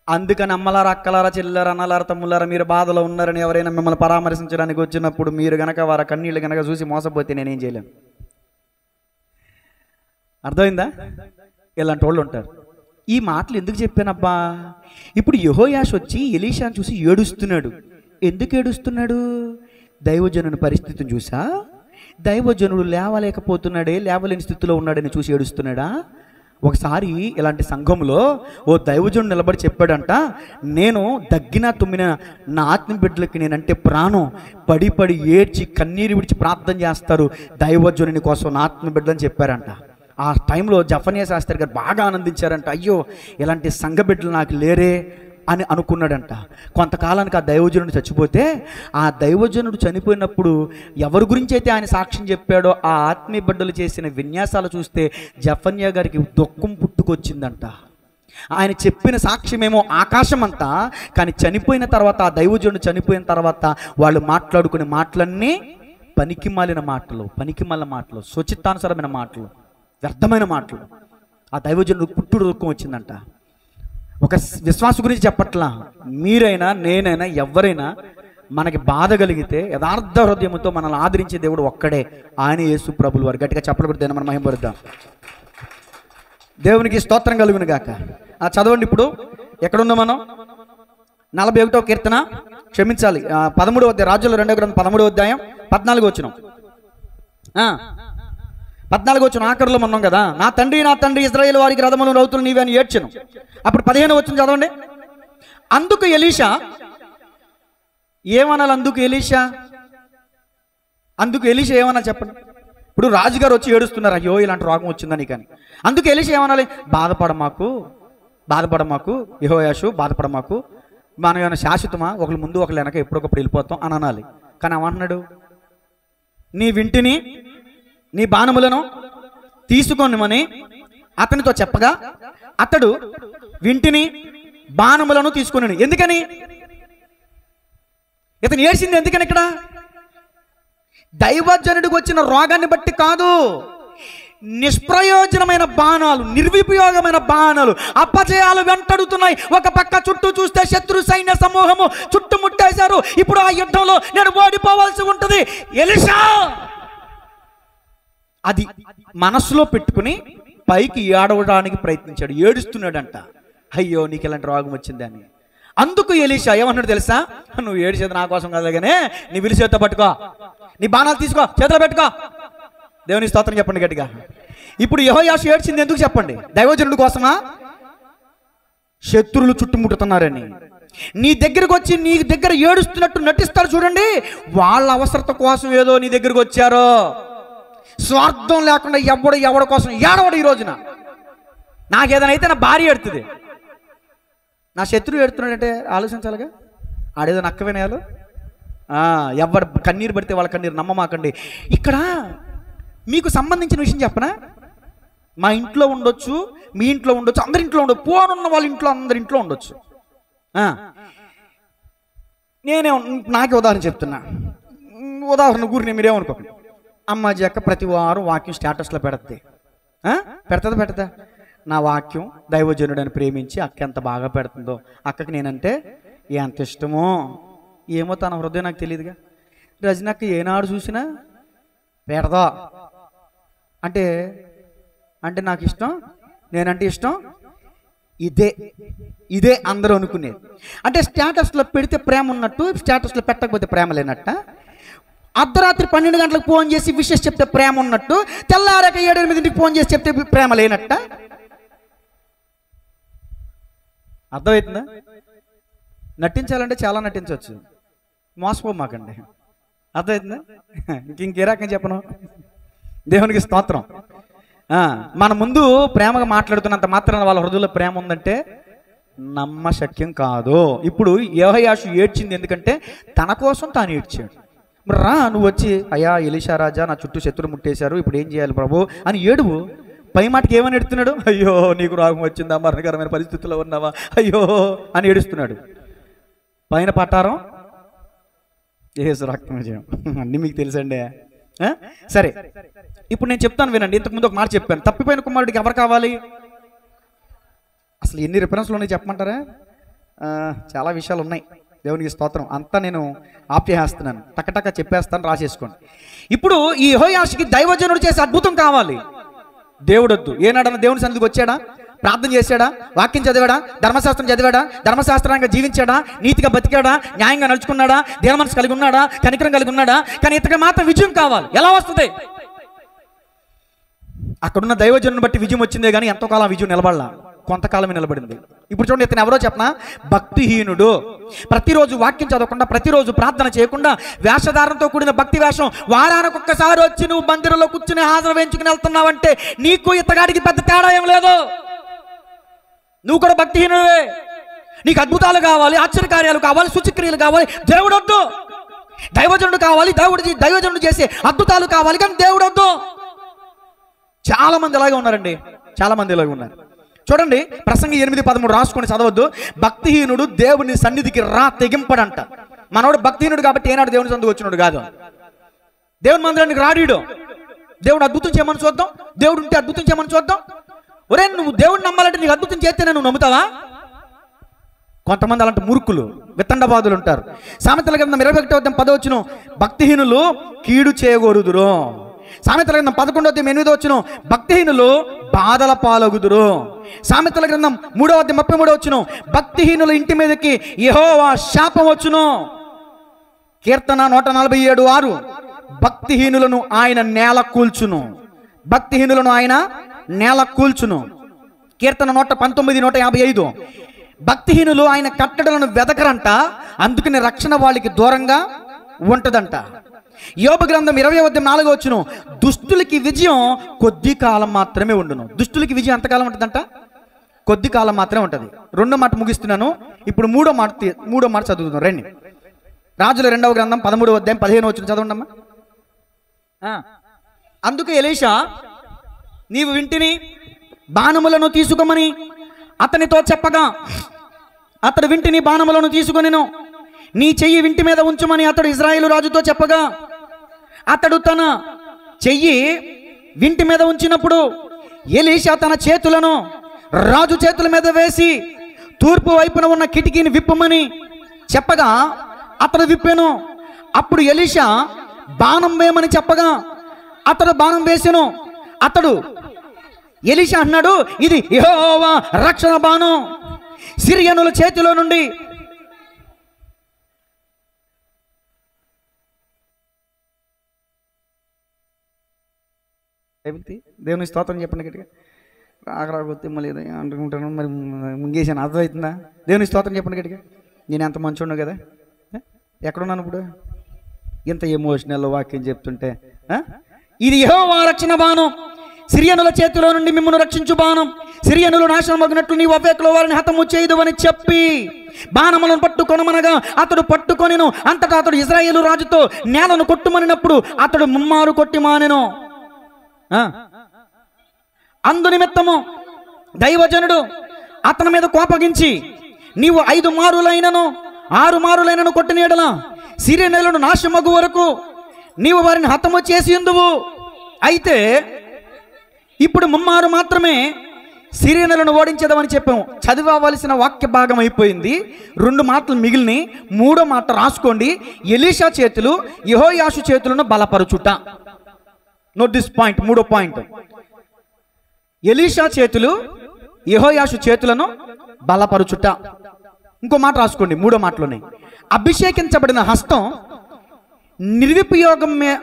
అందుకని అమ్మలారా, అక్కలారా, చెల్లారా, అన్నలారా, తమ్ములారా, మీరు బాధలో ఉన్నారని ఎవరైనా మిమ్మల్ని పరామర్శించడానికి వచ్చినప్పుడు మీరు గనక వారి కన్నీళ్ళు గనక చూసి మోసపోతే నేనేం చేయలేను. అర్థమైందా? ఇలాంటి వాళ్ళు ఉంటారు. ఈ మాటలు ఎందుకు చెప్పానబ్బా? ఇప్పుడు యెహోయాషు వచ్చి ఎలీషాను చూసి ఏడుస్తున్నాడు. ఎందుకు ఏడుస్తున్నాడు? దైవజనుని పరిస్థితిని చూసా? దైవజనుడు లేవలేకపోతున్నాడే, లేవలేని స్థితిలో ఉన్నాడని చూసి ఏడుస్తున్నాడా? ఒకసారి ఇలాంటి సంఘంలో ఓ దైవజనుడు నిలబడి చెప్పాడంట, నేను దగ్గిన తుమ్మిన నా ఆత్మ బిడ్డలకి నేనంటే ప్రాణం, పడి పడి ఏడ్చి కన్నీరు విడిచి ప్రార్థన చేస్తారు దైవజనుని కోసం నా ఆత్మ బిడ్డలని చెప్పారంట. ఆ టైంలో జఫన్యా శాస్త్రి గారు బాగా ఆనందించారంట. అయ్యో, ఇలాంటి సంఘ బిడ్డలు నాకు లేరే అని అనుకున్నాడంట. కొంతకాలానికి ఆ దైవజనుడు చచ్చిపోతే, ఆ దైవజనుడు చనిపోయినప్పుడు ఎవరి గురించి అయితే ఆయన సాక్ష్యం చెప్పాడో ఆ ఆత్మీయ బిడ్డలు చేసిన విన్యాసాలు చూస్తే జఫన్యా గారికి దుఃఖం పుట్టుకొచ్చిందంట. ఆయన చెప్పిన సాక్ష్యమేమో ఆకాశం అంతా, కానీ చనిపోయిన తర్వాత, ఆ దైవజనుడు చనిపోయిన తర్వాత వాళ్ళు మాట్లాడుకునే మాటలన్నీ పనికిమాలిన మాటలు, పనికిమాలిన మాటలు, స్వచిత్తానుసరమైన మాటలు, వ్యర్థమైన మాటలు. ఆ దైవజనుడు పుట్టుడు దుఃఖం వచ్చిందంట. ఒక విశ్వాస గురించి చెప్పట్లా, మీరైనా నేనైనా ఎవరైనా మనకి బాధ కలిగితే యథార్థ హృదయంతో మనల్ని ఆదరించే దేవుడు ఒక్కడే, ఆయన యేసు ప్రభులు వారు. గట్టిగా చెప్పబడితే మనం మహిమపరుద్దాం. దేవునికి స్తోత్రం కలుగును గాక. చదవండి ఇప్పుడు. ఎక్కడుందో మనం? 41వ కీర్తన, క్షమించాలి 13వ అధ్యాయం, రాజుల 2వ గ్రంథం 13వ అధ్యాయం 14వ వచనం. 14వ వచనం ఆఖరిలో ఉన్నాం కదా. నా తండ్రి ఇశ్రాయేలు వారికి రథములు రౌతులు నీవే అని ఏడ్చెను. అప్పుడు 15వ వచనం చదవండి. అందుకు ఎలీషా ఏమనాలి? అందుకు ఎలీషా ఏమన్నా చెప్పండి. ఇప్పుడు రాజుగారు వచ్చి ఏడుస్తున్నారు, అయ్యో ఇలాంటి రోగం వచ్చిందని. కానీ అందుకు ఎలీషా ఏమనాలి? బాధపడ మాకు యెహోయాషు, బాధపడ మాకు, మనం ఏమైనా శాశ్వతమా? ఒకళ్ళు ముందు ఒకళ్ళు వెనక ఎప్పుడొకప్పుడు వెళ్ళిపోతాం అని అనాలి. కానీ ఏమంటున్నాడు? నీ వింటిని, నీ బాణములను తీసుకొనిమని అతనితో చెప్పగా అతడు వింటిని బాణములను తీసుకుని. ఎందుకని? ఇతను ఏడ్చింది ఎందుకని? ఇక్కడ దైవజనుడికి వచ్చిన రోగాన్ని బట్టి కాదు, నిష్ప్రయోజనమైన బాణాలు, నిర్విపయోగమైన బాణాలు, అపజయాలు వెంటాడుతున్నాయి. ఒక పక్క చుట్టూ చూస్తే శత్రు సైన్య సమూహము చుట్టుముట్టేశారు. ఇప్పుడు ఆ యుద్ధంలో నేను ఓడిపోవాల్సి ఉంటుంది. ఎలీషా అది మనసులో పెట్టుకుని పైకి ఏడవడానికి ప్రయత్నించాడు, ఏడుస్తున్నాడంట. అయ్యో నీకు ఇలాంటి రోగం వచ్చిందని. అందుకు ఎలీషా ఏమన్నాడు తెలుసా? నువ్వు ఏడిచేది నా కోసం కదగానే, నీ విలి చేతితో పట్టుకో, నీ బాణాలు తీసుకో, చేతిలో పెట్టుకో. దేవుని స్తోత్రం చెప్పండి గట్టిగా. ఇప్పుడు యెహోయాషు ఏడ్చింది ఎందుకు చెప్పండి? దైవజనుడి కోసమా? శత్రువులు చుట్టుముట్టుతున్నారని. నీ దగ్గరకు వచ్చి నీ దగ్గర ఏడుస్తున్నట్టు నటిస్తారు చూడండి, వాళ్ళ అవసరత కోసం ఏదో నీ దగ్గరకు వచ్చారో. స్వార్థం లేకుండా ఎవడి కోసం ఏడవడు. ఈ రోజున నాకేదైనా అయితే నా భార్య ఎడుతుంది, నా శత్రువు ఎడుతున్నాడంటే ఆలోచించాలిగా. ఆడేదో నక్క వినయాలు. ఎవరు కన్నీరు పడితే వాళ్ళ కన్నీరు నమ్మమాకండి. ఇక్కడ మీకు సంబంధించిన విషయం చెప్పనా? మా ఇంట్లో ఉండొచ్చు, మీ ఇంట్లో ఉండొచ్చు, అందరి ఇంట్లో ఉండొచ్చు, పోనున్న వాళ్ళ ఇంట్లో, అందరి ఇంట్లో ఉండొచ్చు. నాకే ఉదాహరణ చెప్తున్నా. ఉదాహరణ గురిని మీరేమనుకోకండి. అమ్మాజీ అక్క ప్రతి వారం వాక్యం స్టేటస్లో పెడతా. నా వాక్యం దైవజనుడని ప్రేమించి అక్క ఎంత బాగా పెడుతుందో, అక్కకి నేనంటే ఎంత ఇష్టమో ఏమో తన హృదయం నాకు తెలియదుగా. రజనక్క ఏనాడు చూసినా పెడదా అంటే నాకు ఇష్టం, నేనంటే ఇష్టం. ఇదే అందరూ అనుకునేది. అంటే స్టేటస్లో పెడితే ప్రేమ ఉన్నట్టు, స్టేటస్లో పెట్టకపోతే ప్రేమ లేనట్ట. అర్ధరాత్రి 12 గంటలకు ఫోన్ చేసి విషెస్ చెప్తే ప్రేమ ఉన్నట్టు, తెల్లారాక 7-8 ఫోన్ చేసి చెప్తే ప్రేమ లేనట్ట. అర్థమవుతుందా? నటించాలంటే చాలా నటించవచ్చు, మోసపోమాకండి. అర్థమవుతుందా? ఇంకే రకంగా చెప్పను. దేవునికి స్తోత్రం. మన ముందు ప్రేమగా మాట్లాడుతున్నంత మాత్రాన వాళ్ళ హృదయంలో ప్రేమ ఉందంటే నమ్మశక్యం కాదు. ఇప్పుడు యెహోయాషు ఏడ్చింది ఎందుకంటే తన కోసం తాను ఏడ్చాడు. రా నువ్వు వచ్చి, అయ్యా ఎలీషా రాజా నా చుట్టూ శత్రులు ముట్టేశారు, ఇప్పుడు ఏం చేయాలి ప్రభు అని ఏడువు. పై మాటకి ఏమని ఎడుతున్నాడు? అయ్యో నీకు రోగం వచ్చిందా, మరణకరమైన పరిస్థితుల్లో ఉన్నావా, అయ్యో అని ఏడుస్తున్నాడు. పైన పట్టారం యేసు రక్తం విజయం అన్నీ మీకు తెలుసండి. సరే, ఇప్పుడు నేను చెప్తాను వినండి. ఇంతకుముందు ఒక మాట చెప్పాను, తప్పిపోయిన కుమారుడికి ఎవరు కావాలి? అసలు ఎన్ని రిఫరెన్స్లు ఉన్నాయి చెప్పమంటారా? చాలా విషయాలు ఉన్నాయి. దేవునికి స్తోత్రం. అంతా నేను ఆప్ చేసేస్తున్నాను, టక్కటక్క చెప్పేస్తాను, రాసేసుకోండి. ఇప్పుడు ఈ యెహోయాషుకి దైవజనుడు చేసే అద్భుతం కావాలి. దేవుడొద్దు. ఏనాడన్నా దేవుని సన్నిధికి వచ్చాడా? ప్రార్థన చేశాడా? వాక్యం చదివాడా? ధర్మశాస్త్రం చదివాడా? ధర్మశాస్త్రంగా జీవించాడా? నీతిగా బతికాడా? న్యాయంగా నడుచుకున్నాడా? దేన మనసు కలిగి ఉన్నాడా? కనికరం కలిగి ఉన్నాడా? కానీ ఇతనికి మాత్రం విజయం కావాలి. ఎలా వస్తుంది? అక్కడున్న దైవజనుని బట్టి విజయం వచ్చిందే కానీ ఎంతో కాలం విజయం నిలబడలా, కొంతకాలమే నిలబడింది. ఇప్పుడు చూడండి, ఇతను ఎవరో చెప్పనా? భక్తిహీనుడు. ప్రతిరోజు వాక్యం చదవకుండా, ప్రతిరోజు ప్రార్థన చేయకుండా, వేషధారణతో కూడిన భక్తి వేషం వారానికి ఒక్కసారి వచ్చి నువ్వు మందిరంలో కూర్చుని హాజరు వేయించుకుని వెళ్తున్నావంటే నీకు ఇతగాడికి పెద్ద తేడా ఏం లేదు. నువ్వు కూడా భక్తిహీనుడే. నీకు అద్భుతాలు కావాలి, ఆశ్చర్యకార్యాలు కావాలి, సూచక్రియలు కావాలి, దేవుడు వద్దు. దైవజనుడు కావాలి, దైవజనుడు చేసే అద్భుతాలు కావాలి, కానీ దేవుడు వద్దు. చాలా మంది అలాగే ఉన్నారండి, చాలా మంది ఇలాగే ఉన్నారు. చూడండి, ప్రసంగి 8:13 రాసుకొని చదవద్దు. భక్తిహీనుడు దేవుని సన్నిధికి తెగింపడంట. మనోడు భక్తిహీనుడు కాబట్టి ఏనాడు దేవుని సన్నిధికి వచ్చినాడు కాదు. దేవుని మందిరానికి రాడీడు. దేవుడు అద్భుతం చేయమని చూద్దాం, దేవుడు ఉంటే అద్భుతం చేయమని చూద్దాం. ఒరే, నువ్వు దేవుడిని నమ్మాలంటే నీకు అద్భుతం చేస్తేనే నువ్వు నమ్ముతావా? కొంతమంది అలాంటి మూర్ఖులు, వితండవాదులు ఉంటారు. సామెతల గ్రంథం 21:10 భక్తిహీనులు కీడు చేయకూడదురు. సామెతల గ్రంథం 11:8 భక్తిహీనులు బాధల పాలగుదురు. సామెతల గ్రంథం 3:33 భక్తిహీనుల ఇంటి మీదకి యెహోవా శాపం వచ్చును. కీర్తన 147:6 భక్తిహీనులను ఆయన నేల కూల్చును. భక్తిహీనులను ఆయన నేల కూల్చును. కీర్తన 119, 155 భక్తిహీనులు ఆయన కట్టడలను వెదకరంట, అందుకని రక్షణ వాళ్ళకి దూరంగా ఉంటదంట. యోబు గ్రంథం 20:4 దుష్టులకి విజయం కొద్ది కాలం మాత్రమే ఉండును. దుష్టులకి విజయం ఎంతకాలం ఉంటుందంట? కొద్ది కాలం మాత్రమే ఉంటుంది. రెండో మాట ముగిస్తున్నాను. ఇప్పుడు మూడో మాట చదువుతున్నాం రండి. రాజుల 2వ గ్రంథం 13:15 చదవండమ్మా. అందుకు ఎలీషా, నీవు వింటిని బాణములను తీసుకోమని అతనితో చెప్పగా అతడు వింటిని బాణములను తీసుకొనిను, నీ చెయ్యి వింటి మీద ఉంచుమని అతడు ఇశ్రాయేలు రాజుతో చెప్పగా అతడు తన చెయ్యి వింటి మీద ఉంచినప్పుడు ఎలీషా తన చేతులను రాజు చేతుల మీద వేసి తూర్పు వైపున ఉన్న కిటికీని విప్పమని చెప్పగా అతడు విప్పెను. అప్పుడు ఎలీషా బాణం వేయమని చెప్పగా అతడు బాణం వేసెను. అతడు ఎలీషా అన్నాడు, ఇది యెహోవా రక్షణ బాణం, సిరియనుల చేతిలో నుండి దేవుని స్తోత్రం చెప్పండి గట్టిగా. రాగరాకొత్తే మళ్ళీ అనుకుంటాను, మరి ముంగేసాను. అర్థమవుతుందా? దేవుని స్తోత్రం చెప్పండి గట్టిగా. నేను ఎంత మంచి ఉన్నాను కదా, ఎక్కడున్నాను ఇప్పుడు? ఇంత ఎమోషనల్ వాక్యం చెప్తుంటే, ఇది యెహోవా రక్షణ బాణం, సిరియనుల చేతిలో నుండి మిమ్మల్ని రక్షించు బాణం, సిరియనులు నాశనం అగినట్లు నీ అవేకులో వారిని హతము చేయదు అని చెప్పి బాణములను పట్టుకొనమనగా అతడు పట్టుకొనిను. అంతటా అతడు ఇశ్రాయేలు రాజుతో నేలను కొట్టుమనినప్పుడు అతడు ముమ్మారు కొట్టి మానెను. అందు నిమిత్తము దైవజనుడు అతని మీద కోపగించి, నీవు 5 మారులైనను 6 మారులైనను కొట్టిన యెడల సిరియనులను నాశనమగు వరకు నీవు వారిని హతము చేసి ఉందువు. అయితే ఇప్పుడు ముమ్మారు మాత్రమే సిరియనులను ఓడించేదామని చెప్పాము. చదివవలసిన వాక్య భాగం అయిపోయింది. 2 మాటలు మిగిలిని. 3వ మాట రాసుకోండి. ఎలీషా చేతులు యెహోయాషు చేతులను బలపరచుట. Note this point. 3వ పాయింట్, ఎలీషా చేతులు యెహోయాషు చేతులను బలపరచుట. ఇంకో మాట రాసుకోండి 3వ మాటలోనే, అభిషేకించబడిన హస్తం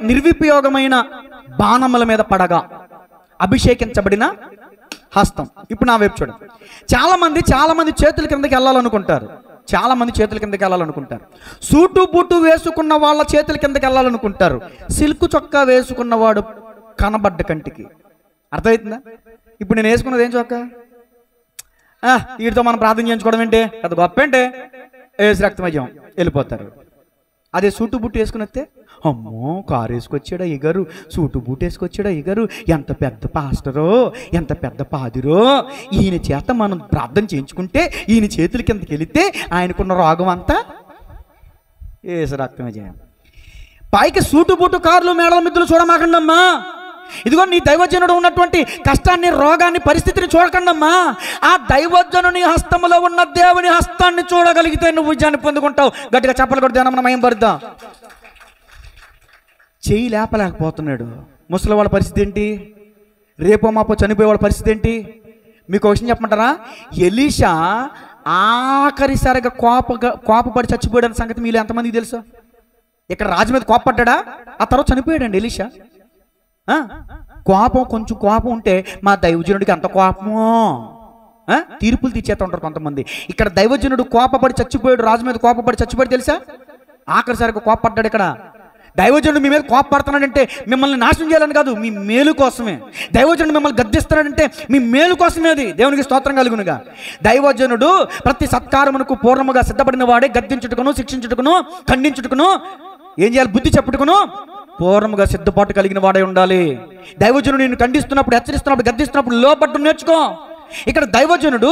నిర్విపయోగమైన బాణముల మీద పడగా. అభిషేకించబడిన హస్తం. ఇప్పుడు నా వైపు చూడండి. చాలా మంది చేతుల కిందకి వెళ్ళాలనుకుంటారు. చాలామంది చేతుల కిందకి వెళ్ళాలనుకుంటారు. సూటు బూటు వేసుకున్న వాళ్ళ చేతుల కిందకి వెళ్ళాలనుకుంటారు. సిల్క్ చొక్కా వేసుకున్నవాడు కనబడ్డ కంటికి. అర్థమవుతుందా? ఇప్పుడు నేను వేసుకున్నది ఏం చొక్కా? వీటితో మనం ప్రార్థన చేయించుకోవడం ఏంటి, అది గొప్ప ఏంటి, ఏసు రక్తమయ్యాం వెళ్ళిపోతారు. అదే సూటు బూటు వేసుకుని వస్తే, అమ్మో కారు వేసుకొచ్చాడా అయ్యగారు, సూటు బూటు వేసుకొచ్చాడా అయ్యగారు, ఎంత పెద్ద పాస్టరో, ఎంత పెద్ద పాదిరో, ఈయన చేత మనం ప్రార్థన చేయించుకుంటే ఈయన చేతుల కిందకి వెళితే ఆయనకున్న రోగం అంతా ఏసు రక్తమయ్యాం. పైకి సూటు బూటు కార్లు మేడల మిద్దులు చూడమాకండమ్మా. ఇదిగో నీ దైవజనుడు ఉన్నటువంటి కష్టాన్ని, రోగాన్ని, పరిస్థితిని చూడకండమ్మా. ఆ దైవజనుని హస్తములో ఉన్న దేవుని హస్తాన్ని చూడగలిగితే నువ్వు విజయాన్ని పొందుకుంటావు. గట్టిగా చెప్పలు కొడితే మనం మయం పడదాం. చెయ్యి లేపలేకపోతున్నాడు ముసలి వాళ్ళ పరిస్థితి ఏంటి, రేపో మాపో చనిపోయే వాళ్ళ పరిస్థితి ఏంటి? మీకు ఒక విషయం చెప్పమంటారా? ఎలీషా ఆఖరిసారిగా కోపపడి చచ్చిపోయాడన్న సంగతి మీలో ఎంతమందికి తెలుసు? ఇక్కడ రాజు మీద కోపపడ్డా, ఆ తర్వాత చనిపోయాడండి ఎలీషా. కొంచెం కోపం ఉంటే మా దైవజనుడికి అంత కోపమో, తీర్పులు తీర్చేస్తూ ఉంటారు కొంతమంది. ఇక్కడ దైవజనుడు కోపపడి చచ్చిపోయాడు, రాజు మీద కోపపడి చచ్చిపోయాడు తెలుసా? ఆఖరిసారిగా కోపపడ్డాడు. ఇక్కడ దైవజనుడు మీ మీద కోపపడుతున్నాడంటే మిమ్మల్ని నాశనం చేయాలని కాదు, మీ మేలు కోసమే. దైవజనుడు మిమ్మల్ని గద్దిస్తున్నాడంటే మీ మేలు కోసమే. అది దేవునికి స్తోత్రం కలుగునుగా. దైవజనుడు ప్రతి సత్కారమునకు పూర్ణముగా సిద్ధపడిన వాడే గద్దించుటకును, శిక్షించుటకును, ఖండించుటకును, ఏం చేయాలి, బుద్ధి చెప్పుటకును పూర్ణముగా సిద్ధపాటు కలిగిన వాడే ఉండాలి. దైవజనుడు నిన్ను ఖండిస్తున్నప్పుడు, హెచ్చరిస్తున్నప్పుడు, గద్దిస్తున్నప్పుడు లోపట్టు నేర్చుకో. ఇక్కడ దైవజనుడు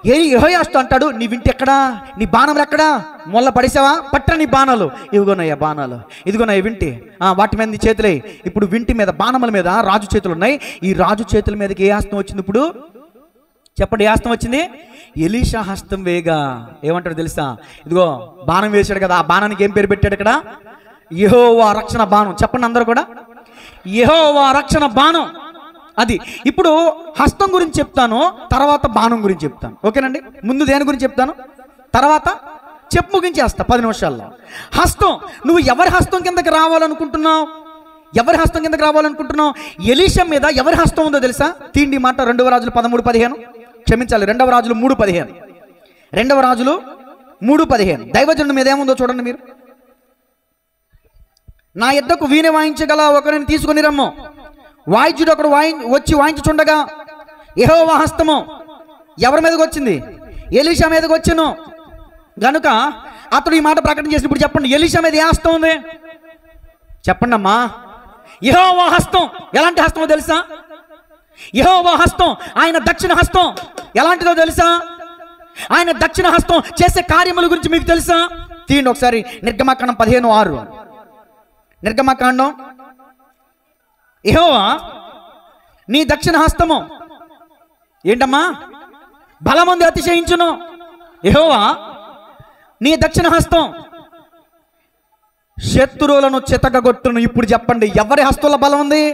యెహోయాషుతో అంటాడు, నీ వింటి ఎక్కడా, నీ బాణములు ఎక్కడా, మొల్ల పడేసావా, పట్ట నీ బాణాలు, ఇదిగోనయ్యా బాణాలు, ఇదిగోనయ్య వింటి, వాటి మీద నీ చేతులే. ఇప్పుడు వింటి మీద, బాణముల మీద రాజు చేతులు ఉన్నాయి. ఈ రాజు చేతుల మీదకి ఏ హస్తం వచ్చింది? ఇప్పుడు చెప్పండి, ఏ హస్తం వచ్చింది? ఎలీషా హస్తం వేగా. ఏమంటాడు తెలుసా? ఇదిగో బాణం వేసాడు కదా, ఆ బాణానికి ఏం పేరు పెట్టాడు ఇక్కడ? యెహోవా రక్షణ బాణం. చెప్పండి అందరూ కూడా, యెహోవా రక్షణ బాణం. అది ఇప్పుడు హస్తం గురించి చెప్తాను, తర్వాత బాణం గురించి చెప్తాను. ఓకేనండి? ముందు దేని గురించి చెప్తాను, తర్వాత చెప్పు ముగించేస్తా 10 నిమిషాల్లో. హస్తం, నువ్వు ఎవరి హస్తం కిందకి రావాలనుకుంటున్నావు? ఎవరి హస్తం కిందకి రావాలనుకుంటున్నావు? ఎలీషా మీద ఎవరి హస్తం ఉందో తెలుసా? తీండి మాట 2వ రాజులు 13:15, క్షమించాలి 2వ రాజులు 3:15, 2వ రాజులు 3:15. దైవజనుడి మీద ఏముందో చూడండి మీరు. నా యొద్దకు వీణ వాయించగల ఒకరిని తీసుకుని రమ్ము. వాయిద్యుడు ఒకడు వచ్చి వాయించుచుండగా యెహోవా హస్తము ఎవరి మీదకి వచ్చింది? ఎలీషా మీదకి వచ్చును గనుక అతడు ఈ మాట ప్రకటన చేసి, ఇప్పుడు చెప్పండి, ఎలీషా మీద ఏ హస్తం ఉంది? చెప్పండి అమ్మా. యెహోవా హస్తం. ఎలాంటి హస్తమో తెలుసా? యెహోవా హస్తం, ఆయన దక్షిణ హస్తం. ఎలాంటిదో తెలుసా? ఆయన దక్షిణ హస్తం చేసే కార్యముల గురించి మీకు తెలుసా? తీయండి ఒకసారి నిర్గమకాండం 15:6. నిర్గమకాండం, యెహోవా నీ దక్షిణ హస్తము ఏంటమ్మా? బలముంది అతిశయించును. యెహోవా నీ దక్షిణ హస్తం శత్రువులను చితకగొట్టును. ఇప్పుడు చెప్పండి, ఎవరి హస్తంలో బలం ఉంది?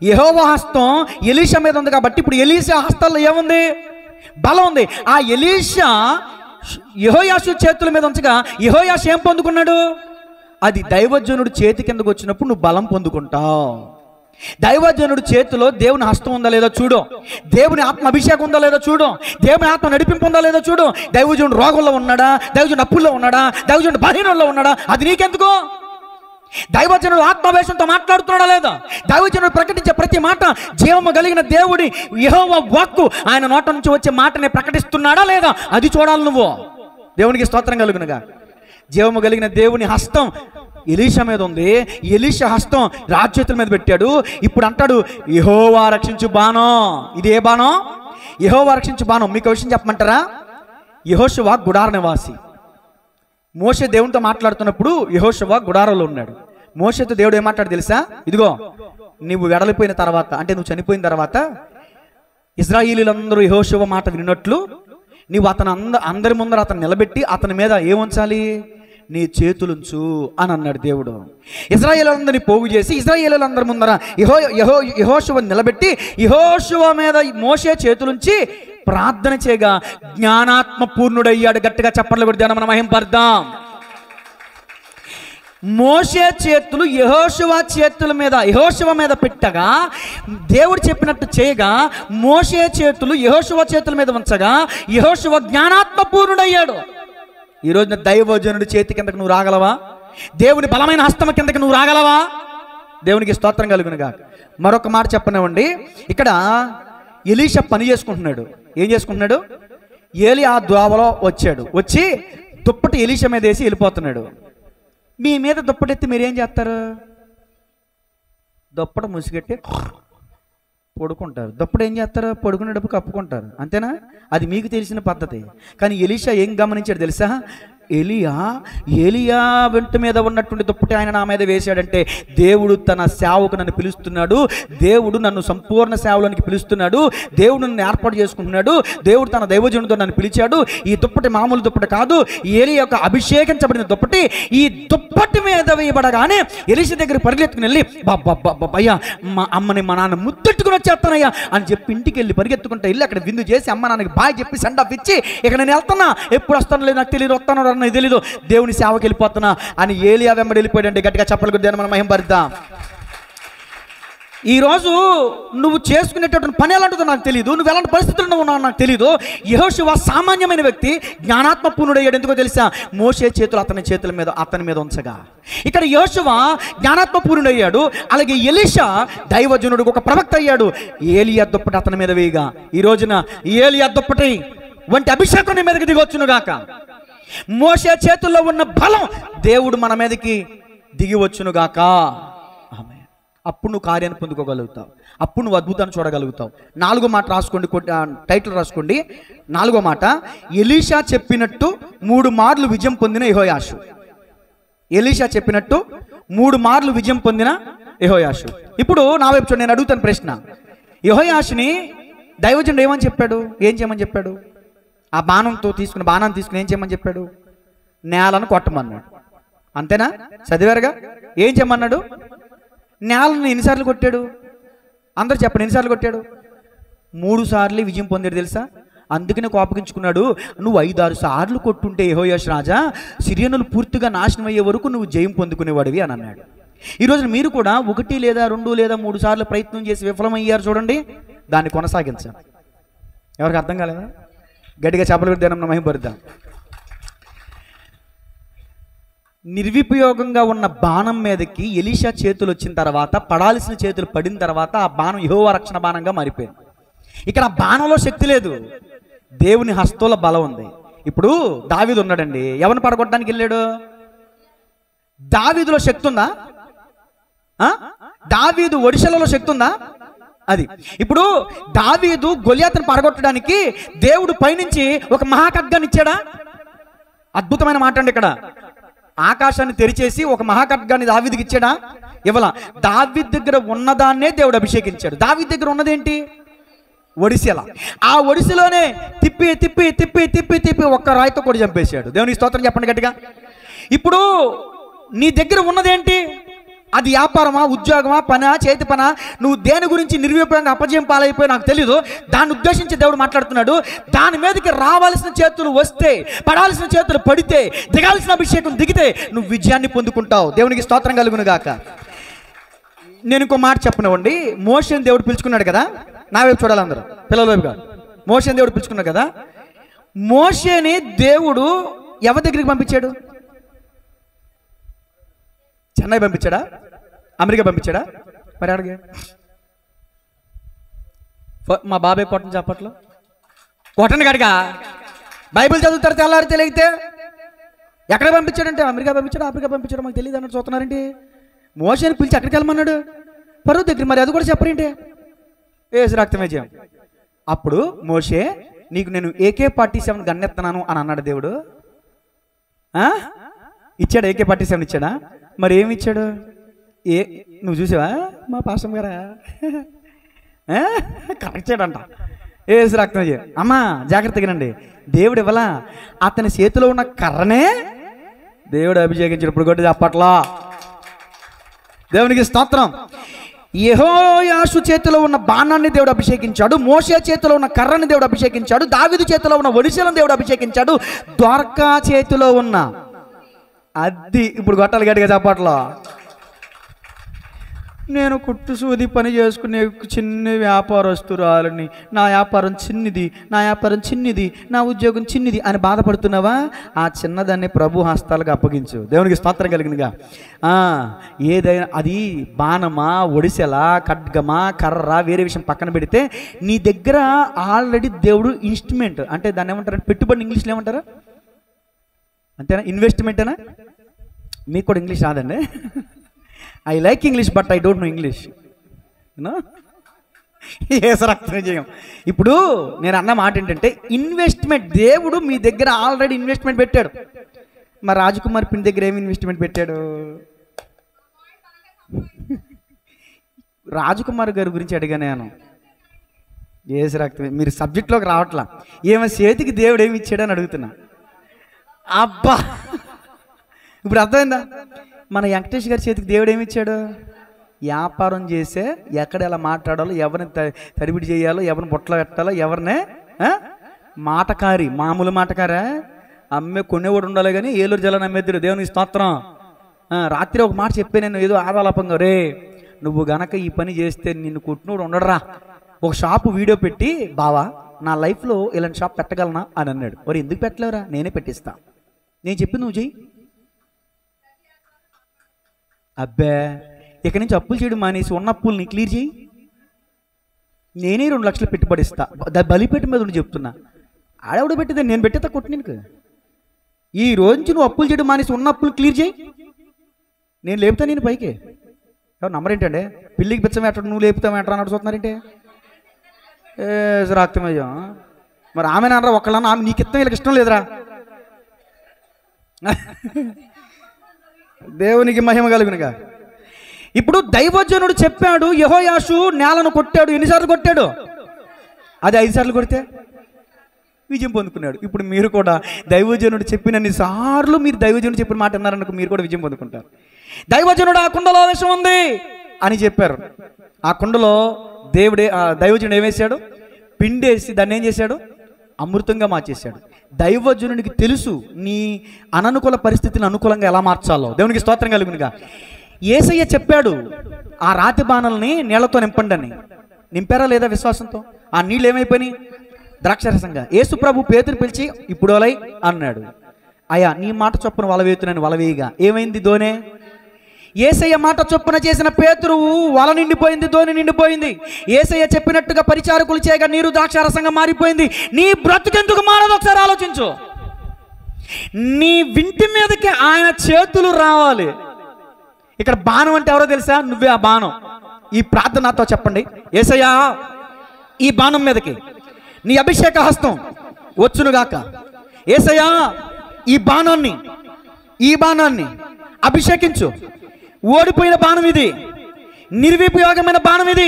యెహోవా హస్తం ఎలీషా మీద ఉంది కాబట్టి ఇప్పుడు ఎలీషా హస్తాల్లో ఏముంది? బలం ఉంది. ఆ ఎలీషా యెహోయాషు చేతుల మీద ఉంచగా యెహోయాషు ఏం పొందుకున్నాడు? అది దైవజనుడు చేతి కిందకు వచ్చినప్పుడు నువ్వు బలం పొందుకుంటావు. దైవజనుడు చేతిలో దేవుని హస్తం ఉందా లేదో చూడు, దేవుని ఆత్మ అభిషేకం ఉందా లేదో చూడు, దేవుని ఆత్మ నడిపింపు ఉందా లేదో చూడు. దైవజనుడు రోగంలో ఉన్నాడా, దైవజనుడు అప్పుల్లో ఉన్నాడా, దైవజనుడు బలహీనంలో ఉన్నాడా, అది నీకెందుకు? దైవజనుడు ఆత్మావేశంతో మాట్లాడుతున్నాడా లేదా? దైవజనుడు ప్రకటించే ప్రతి మాట జీవము కలిగిన దేవుడి యెహోవా వాక్కు ఆయన నోట నుంచి వచ్చే మాటని ప్రకటిస్తున్నాడా లేదా, అది చూడాలి నువ్వు. దేవునికి స్తోత్రం కలుగునుగా. జీవము కలిగిన దేవుని హస్తం ఎలీషా మీద ఉంది. ఎలీషా హస్తం రాజు చేతుల మీద పెట్టాడు. ఇప్పుడు అంటాడు యెహోవా రక్షించు బాణం. ఇది ఏ బాణం? యెహోవా రక్షించు బాణం. మీకు విషయం చెప్పమంటారా? యెహోషువ గుడార నివాసి. మోషే దేవునితో మాట్లాడుతున్నప్పుడు యెహోషువ గుడారంలో ఉన్నాడు. మోషేతో దేవుడు ఏమంటాడు తెలుసా? ఇదిగో నువ్వు వెడలిపోయిన తర్వాత, అంటే నువ్వు చనిపోయిన తర్వాత ఇశ్రాయేలీయులందరూ యెహోషువ మాట విన్నట్లు నీవు అందరి ముందర అతను నిలబెట్టి అతని మీద ఏముంచాలి? నీ చేతులుంచు అని అన్నాడు దేవుడు. ఇశ్రాయేలీయులందరినీ పోగు చేసి ఇశ్రాయేలీయులందరి ముందర యెహోషువ నిలబెట్టి యెహోషువ మీద మోషే చేతులుంచి ప్రార్థన చేయగా జ్ఞానాత్మ పూర్ణుడయ్యాడు. గట్టిగా చప్పట్లు కొట్టి మనం మహింపర్దాం. మోషే చేతులు యెహోషువ మీద పెట్టగా దేవుడు చెప్పినట్టు చేయగా మోషే చేతులు యెహోషువ చేతుల మీద ఉంచగా యెహోషువ జ్ఞానాత్మ పూర్ణుడయ్యాడు. ఈ రోజున దైవజనుడి చేతి కిందకి నువ్వు రాగలవా? దేవుని బలమైన హస్తం కిందకి నువ్వు రాగలవా? దేవునికి స్తోత్రం కలుగునుగా. మరొక మాట చెప్పనివ్వండి. ఇక్కడ ఎలీషా పని చేసుకుంటున్నాడు. ఏం చేసుకుంటున్నాడు? ఏలి ఆ దోవలో వచ్చాడు. వచ్చి దుప్పటి ఎలీషా మీద వేసి వెళ్ళిపోతున్నాడు. మీ మీద దుప్పటెత్తి మీరేం చేస్తారు? దుప్పట ముసిగట్టి పడుకుంటారు. దుప్పటి ఏం చేస్తారు? పడుకునేటప్పుడు కప్పుకుంటారు. అంతేనా? అది మీకు తెలిసిన పద్ధతి. కానీ ఎలీషా ఏం గమనించాడు తెలుసా? ఏలియా వెంట మీద ఉన్నటువంటి దుప్పటి ఆయన నా మీద వేశాడంటే దేవుడు తన సేవకు నన్ను పిలుస్తున్నాడు, దేవుడు నన్ను సంపూర్ణ సేవలోనికి పిలుస్తున్నాడు, దేవుడు నన్ను ఏర్పాటు చేసుకుంటున్నాడు, దేవుడు తన దైవజనుడితో నన్ను పిలిచాడు. ఈ దుప్పటి మామూలు దుప్పటి కాదు, ఏలియా యొక్క అభిషేకించబడిన దుప్పటి. ఈ దుప్పటి మీద వేయబడగానే ఎలీషా దగ్గర పరిగెత్తుకుని వెళ్ళి అయ్యా మా అమ్మని మా నాన్న ముద్దెట్టుకుని వచ్చేస్తానయ్యా అని చెప్పి ఇంటికి వెళ్ళి పరిగెత్తుకుంటా వెళ్ళి అక్కడ విందు చేసి అమ్మ నాన్నకి బాయ్ చెప్పి సెండ్ ఆఫ్ ఇచ్చి ఇక నేను వెళ్తున్నా, ఎప్పుడు వస్తాను లేదు నాకు తెలియదు, వస్తాను తెలీదు, దేవుని సేవకి వెళ్ళిపోతున్నా అని ఏలియా వెంబడి వెళ్ళిపోయాడంటే గట్టిగా చెప్పలు కొద్ది మనం మహిమ పరుద్దాం. ఈరోజు నువ్వు చేసుకునేటటువంటి పని ఎలాంటిదో నాకు తెలియదు, నువ్వు ఎలాంటి పరిస్థితుల్లో ఉన్నావు నాకు తెలియదు. యెహోషువ సామాన్యమైన వ్యక్తి, జ్ఞానాత్మ పూర్ణుడయ్యాడు. ఎందుకో తెలుసా? మోషే చేతులు అతని మీద ఉంచగా ఇక్కడ యెహోషువ జ్ఞానాత్మ పూర్ణుడయ్యాడు. అలాగే ఎలీషా దైవజనుడు, ఒక ప్రవక్త అయ్యాడు. ఏలియా దుప్పటి అతని మీద వేయగా ఈ రోజున ఏలియా దుప్పటి వంటి అభిషేకం నీ మీదకి దిగొచ్చును గాక. మోషే చేతుల్లో ఉన్న బలం దేవుడు మన మీదకి దిగి వచ్చునుగాక. అప్పుడు నువ్వు కార్యాన్ని పొందుకోగలుగుతావు, అప్పుడు నువ్వు అద్భుతాన్ని చూడగలుగుతావు. 4వ మాట రాసుకోండి, టైటిల్ రాసుకోండి. 4వ మాట, ఎలీషా చెప్పినట్టు 3 మార్లు విజయం పొందిన యెహోయాషు. ఎలీషా చెప్పినట్టు 3 మార్లు విజయం పొందిన యెహోయాషు. ఇప్పుడు నా వైపు చూడండి, నేను అడుగుతాను ప్రశ్న. యెహోయాషుని దైవజనుడు ఏమని చెప్పాడు? ఏం చేయమని చెప్పాడు? ఆ బాణాన్ని తీసుకుని ఏం చేయమని చెప్పాడు? నేలను కొట్టమన్నాడు. అంతేనా? చదివారుగా. ఏం చేయమన్నాడు? నేలను ఎన్నిసార్లు కొట్టాడు? అందరు చెప్పండి, ఎన్నిసార్లు కొట్టాడు? 3 సార్లు విజయం పొందాడు తెలుసా? అందుకనే కోపగించుకున్నాడు. నువ్వు 5-6 సార్లు కొట్టుంటే యెహోయాషు రాజా, సిరియనులు పూర్తిగా నాశనం అయ్యే వరకు నువ్వు జయం పొందుకునేవాడివి అని అన్నాడు. ఈరోజు మీరు కూడా 1 లేదా 2 లేదా 3 సార్లు ప్రయత్నం చేసి విఫలమయ్యారు చూడండి, దాన్ని కొనసాగించాలి. ఎవరికి అర్థం కాలేదా? గట్టిగా చెప్పలు పెడతాం, మహిమపరుద్దాం. నిర్విపయోగంగా ఉన్న బాణం మీదకి ఎలీషా చేతులు వచ్చిన తర్వాత, పడాల్సిన చేతులు పడిన తర్వాత ఆ బాణం యెహోవా రక్షణ బాణంగా మారిపోయింది. ఇక్కడ ఆ బాణంలో శక్తి లేదు, దేవుని హస్తంలో బలం ఉంది. ఇప్పుడు దావీదు ఉన్నాడండి, ఎవరిని పడగొట్టడానికి వెళ్ళాడు? దావీదులో శక్తి ఉందా? దావీదు ఒడిశలలో శక్తి ఉందా? అది ఇప్పుడు దావీదు గొలియాతును పడగొట్టడానికి దేవుడు పైనుంచి ఒక మహాఖడ్గాన్ని ఇచ్చాడా? అద్భుతమైన మాట అండి. ఇక్కడ ఆకాశాన్ని తెరిచేసి ఒక మహాఖడ్గాన్ని దావీదుకి ఇచ్చాడా? ఇవ్వలా. దావీదు దగ్గర ఉన్నదాన్నే దేవుడు అభిషేకించాడు. దావీదు దగ్గర ఉన్నదేంటి? ఒడిశల. ఆ ఒడిశలోనే తిప్పి తిప్పి తిప్పి తిప్పి తిప్పి ఒక్క రాయితో కూడా చంపేశాడు. దేవుని స్తోత్రం చెప్పండి గట్టిగా. ఇప్పుడు నీ దగ్గర ఉన్నదేంటి? అది వ్యాపారమా, ఉద్యోగమా, పనా, చేతి పనా? నువ్వు దేని గురించి నిర్విపయంగా అపజయం పాలైపోయి నాకు తెలీదు, దాన్ని ఉద్దేశించి దేవుడు మాట్లాడుతున్నాడు. దాని మీదకి రావాల్సిన చేతులు వస్తే, పడాల్సిన చేతులు పడితే, దిగాల్సిన అభిషేకం దిగితే నువ్వు విజయాన్ని పొందుకుంటావు. దేవునికి స్తోత్రం కలుగును గాక. నేను ఇంకో మాట చెప్పనివ్వండి. మోషేని దేవుడు పిలుచుకున్నాడు కదా, నా వైపు చూడాలి అందరూ, పిల్లల వైపు కాదు. మోషేని దేవుడు పిలుచుకున్నాడు కదా, మోషేని దేవుడు ఎవరి దగ్గరికి పంపించాడు? చెన్నై పంపించాడా? అమెరికా పంపించాడా? మరి అడిగే మా బాబాయ్ కొట్టని చెప్పట్లో కొట్టండి గడిగా. బైబిల్ చదువుతారు తెల్లారి తెలియతే. ఎక్కడ పంపించాడంటే అమెరికా పంపించాడు, ఆఫ్రికా పంపించాడు, మాకు తెలియదు అన్నట్టు చూస్తున్నారండి. మోషేని పిలిచి ఎక్కడికి వెళ్ళమన్నాడు? పరువు దగ్గర. మరి అది కూడా చెప్పరేంటి? ఏసు రక్తమే జయం. అప్పుడు మోషే, నీకు నేను AK-47 గన్నెత్తనాను అని అన్నాడు దేవుడు. ఇచ్చాడు? AK-47 ఇచ్చాడా? మరి ఏమి ఇచ్చాడు? నువ్వు చూసావా మా పాస్టర్ గారా? కరెక్ట్ చేయడంట. ఏసు రక్తం చేయ. అమ్మా జాగ్రత్తగానండి, దేవుడు ఇవ్వలా, అతని చేతిలో ఉన్న కర్రనే దేవుడు అభిషేకించినప్పుడు కొట్టి చెప్పట్లా. దేవునికి స్తోత్రం. యెహోయాషు చేతిలో ఉన్న బాణాన్ని దేవుడు అభిషేకించాడు, మోషే చేతిలో ఉన్న కర్రని దేవుడు అభిషేకించాడు, దావీదు చేతిలో ఉన్న ఒడిశలను దేవుడు అభిషేకించాడు, ద్వారకా చేతిలో ఉన్న అది ఇప్పుడు గొట్టాలు గట్టిగా చెప్పట్లో నేను కుట్టు సూది పని చేసుకునే చిన్న వ్యాపారస్తురాలని, నా వ్యాపారం చిన్నిది, నా ఉద్యోగం చిన్నిది అని బాధపడుతున్నావా? ఆ చిన్నదాన్ని ప్రభు హస్తాలకు అప్పగించు. దేవునికి స్తోత్రం కలిగినగా. ఏదైనా అది బాణమా, ఒడిసెలా, ఖడ్గమా, కర్ర, వేరే విషయం పక్కన పెడితే నీ దగ్గర ఆల్రెడీ దేవుడు ఇన్స్ట్రుమెంట్, అంటే దాన్ని ఏమంటారు, పెట్టుబడి ఇంగ్లీష్లో ఏమంటారు, అంతేనా? ఇన్వెస్ట్మెంటేనా? మీకు కూడా ఇంగ్లీష్ రాదండి? I like English but I don't know English. ఏసరక్తం. ఇప్పుడు నేను అన్న మాట ఏంటంటే ఇన్వెస్ట్మెంట్. దేవుడు మీ దగ్గర ఆల్రెడీ ఇన్వెస్ట్మెంట్ పెట్టాడు. మరి రాజకుమార్ పిన్ దగ్గర ఏమి ఇన్వెస్ట్మెంట్ పెట్టాడు? రాజకుమార్ గారి గురించి అడిగా నేను. ఏసరక్తమే. మీరు సబ్జెక్ట్లోకి రావట్లా. ఏమో చేతికి దేవుడు ఏమి ఇచ్చాడని అడుగుతున్నా. అబ్బా, ఇప్పుడు అర్థమైందా? మన వెంకటేష్ గారి చేతికి దేవుడు ఏమి ఇచ్చాడు? వ్యాపారం చేసే, ఎక్కడ ఎలా మాట్లాడాలో, ఎవరిని తడిబిడి చేయాలో, ఎవరిని బొట్టలో పెట్టాలో, ఎవరినే మాటకారి, మామూలు మాటకారా? అమ్మే కొనేవాడు ఉండాలి కానీ ఏలూరు జలాన్ని అమ్మేద్దరు. దేవునికి స్తోత్రం. రాత్రి ఒక మాట చెప్పే నేను, ఏదో ఆదాలాపంగా, రే నువ్వు గనక ఈ పని చేస్తే నిన్ను కుట్టినోడు ఉండడరా. ఒక షాపు వీడియో పెట్టి, బావా నా లైఫ్లో ఇలాంటి షాప్ పెట్టగలనా అని అన్నాడు. మరి ఎందుకు పెట్టలేవురా? నేనే పెట్టిస్తా. నేను చెప్పి నువ్వు చెయ్యి. అబ్బే, ఇక నుంచి అప్పులు చేయడం మానేసి ఉన్న అప్పుల్ని క్లియర్ చేయి. నేనే 2 లక్షలు పెట్టుబడిస్తా. బలిపేట మీద ఉండి చెప్తున్నా. ఆడవిడ పెట్టింది, నేను పెట్టేస్తా కొట్టి. నీకు ఈ రోజు నుంచి నువ్వు అప్పులు చేయడం మానేసి ఉన్న అప్పులు క్లియర్ చేయి. నేను లేపుతా నేను పైకి. ఎవరు నమ్మరేంటంటే? పిల్లికి పిచ్చం ఎట్ట నువ్వు లేపుతావు ఎట్రా అని చూస్తున్నారంటే రాక్తమయ్యా. మరి ఆమె అనరా ఒక్కళ్ళన్నా, ఆమె నీకు ఇష్టం, వీళ్ళకి ఇష్టం లేదురా. దేవునికి మహిమ కలుగునుగా. ఇప్పుడు దైవజనుడు చెప్పాడు, యెహోయాషు నేలను కొట్టాడు. ఎన్నిసార్లు కొట్టాడు? అది 5 సార్లు కొడితే విజయం పొందుకున్నాడు. ఇప్పుడు మీరు కూడా దైవజనుడు చెప్పినన్ని సార్లు మీరు దైవజనుడు చెప్పిన మాట అన్నారనుకో, మీరు కూడా విజయం పొందుకుంటారు. దైవజనుడు ఆ కుండలో విషం ఉంది అని చెప్పారు. ఆ కుండలో దైవజనుడు ఏమేశాడు? పిండేసి దాన్ని ఏం చేశాడు? అమృతంగా మార్చేశాడు. దైవజనునికి తెలుసు నీ అననుకూల పరిస్థితిని అనుకూలంగా ఎలా మార్చాలో. దేవునికి స్తోత్రం కలుగునుగా. యేసయ్య చెప్పాడు, ఆ రాతి బాణల్ని నీళ్లతో నింపండి అని. నింపారా లేదా విశ్వాసంతో? ఆ నీళ్ళు ఏమైపోయినాయి? ద్రాక్షరసంగా. యేసు ప్రభు పేతురు పిలిచి, ఇప్పుడు వలై అన్నాడు. అయ్యా నీ మాట చొప్పున వల వేయుతున్నాను. వల వేయగా ఏమైంది? దోనే. యేసయ్య మాట చొప్పున చేసిన పేతురు వల నిండిపోయింది, దోణి నిండిపోయింది. యేసయ్య చెప్పినట్టుగా పరిచారకులు చేయగా నీరు ద్రాక్షారసంగా మారిపోయింది. నీ బ్రతుకెందుకు మారదు? ఒకసారి ఆలోచించు. నీ వింటి మీదకి ఆయన చేతులు రావాలి. ఇక్కడ బాణం అంటే ఎవరో తెలుసా? నువ్వే ఆ బాణం. ఈ ప్రార్థన నాతో చెప్పండి. యేసయ్యా ఈ బాణం మీదకి నీ అభిషేక హస్తం వచ్చునుగాక. యేసయ్యా ఈ బాణాన్ని అభిషేకించు. ఓడిపోయిన బాణం ఇది, నిర్విపయోగమైన బాణం ఇది,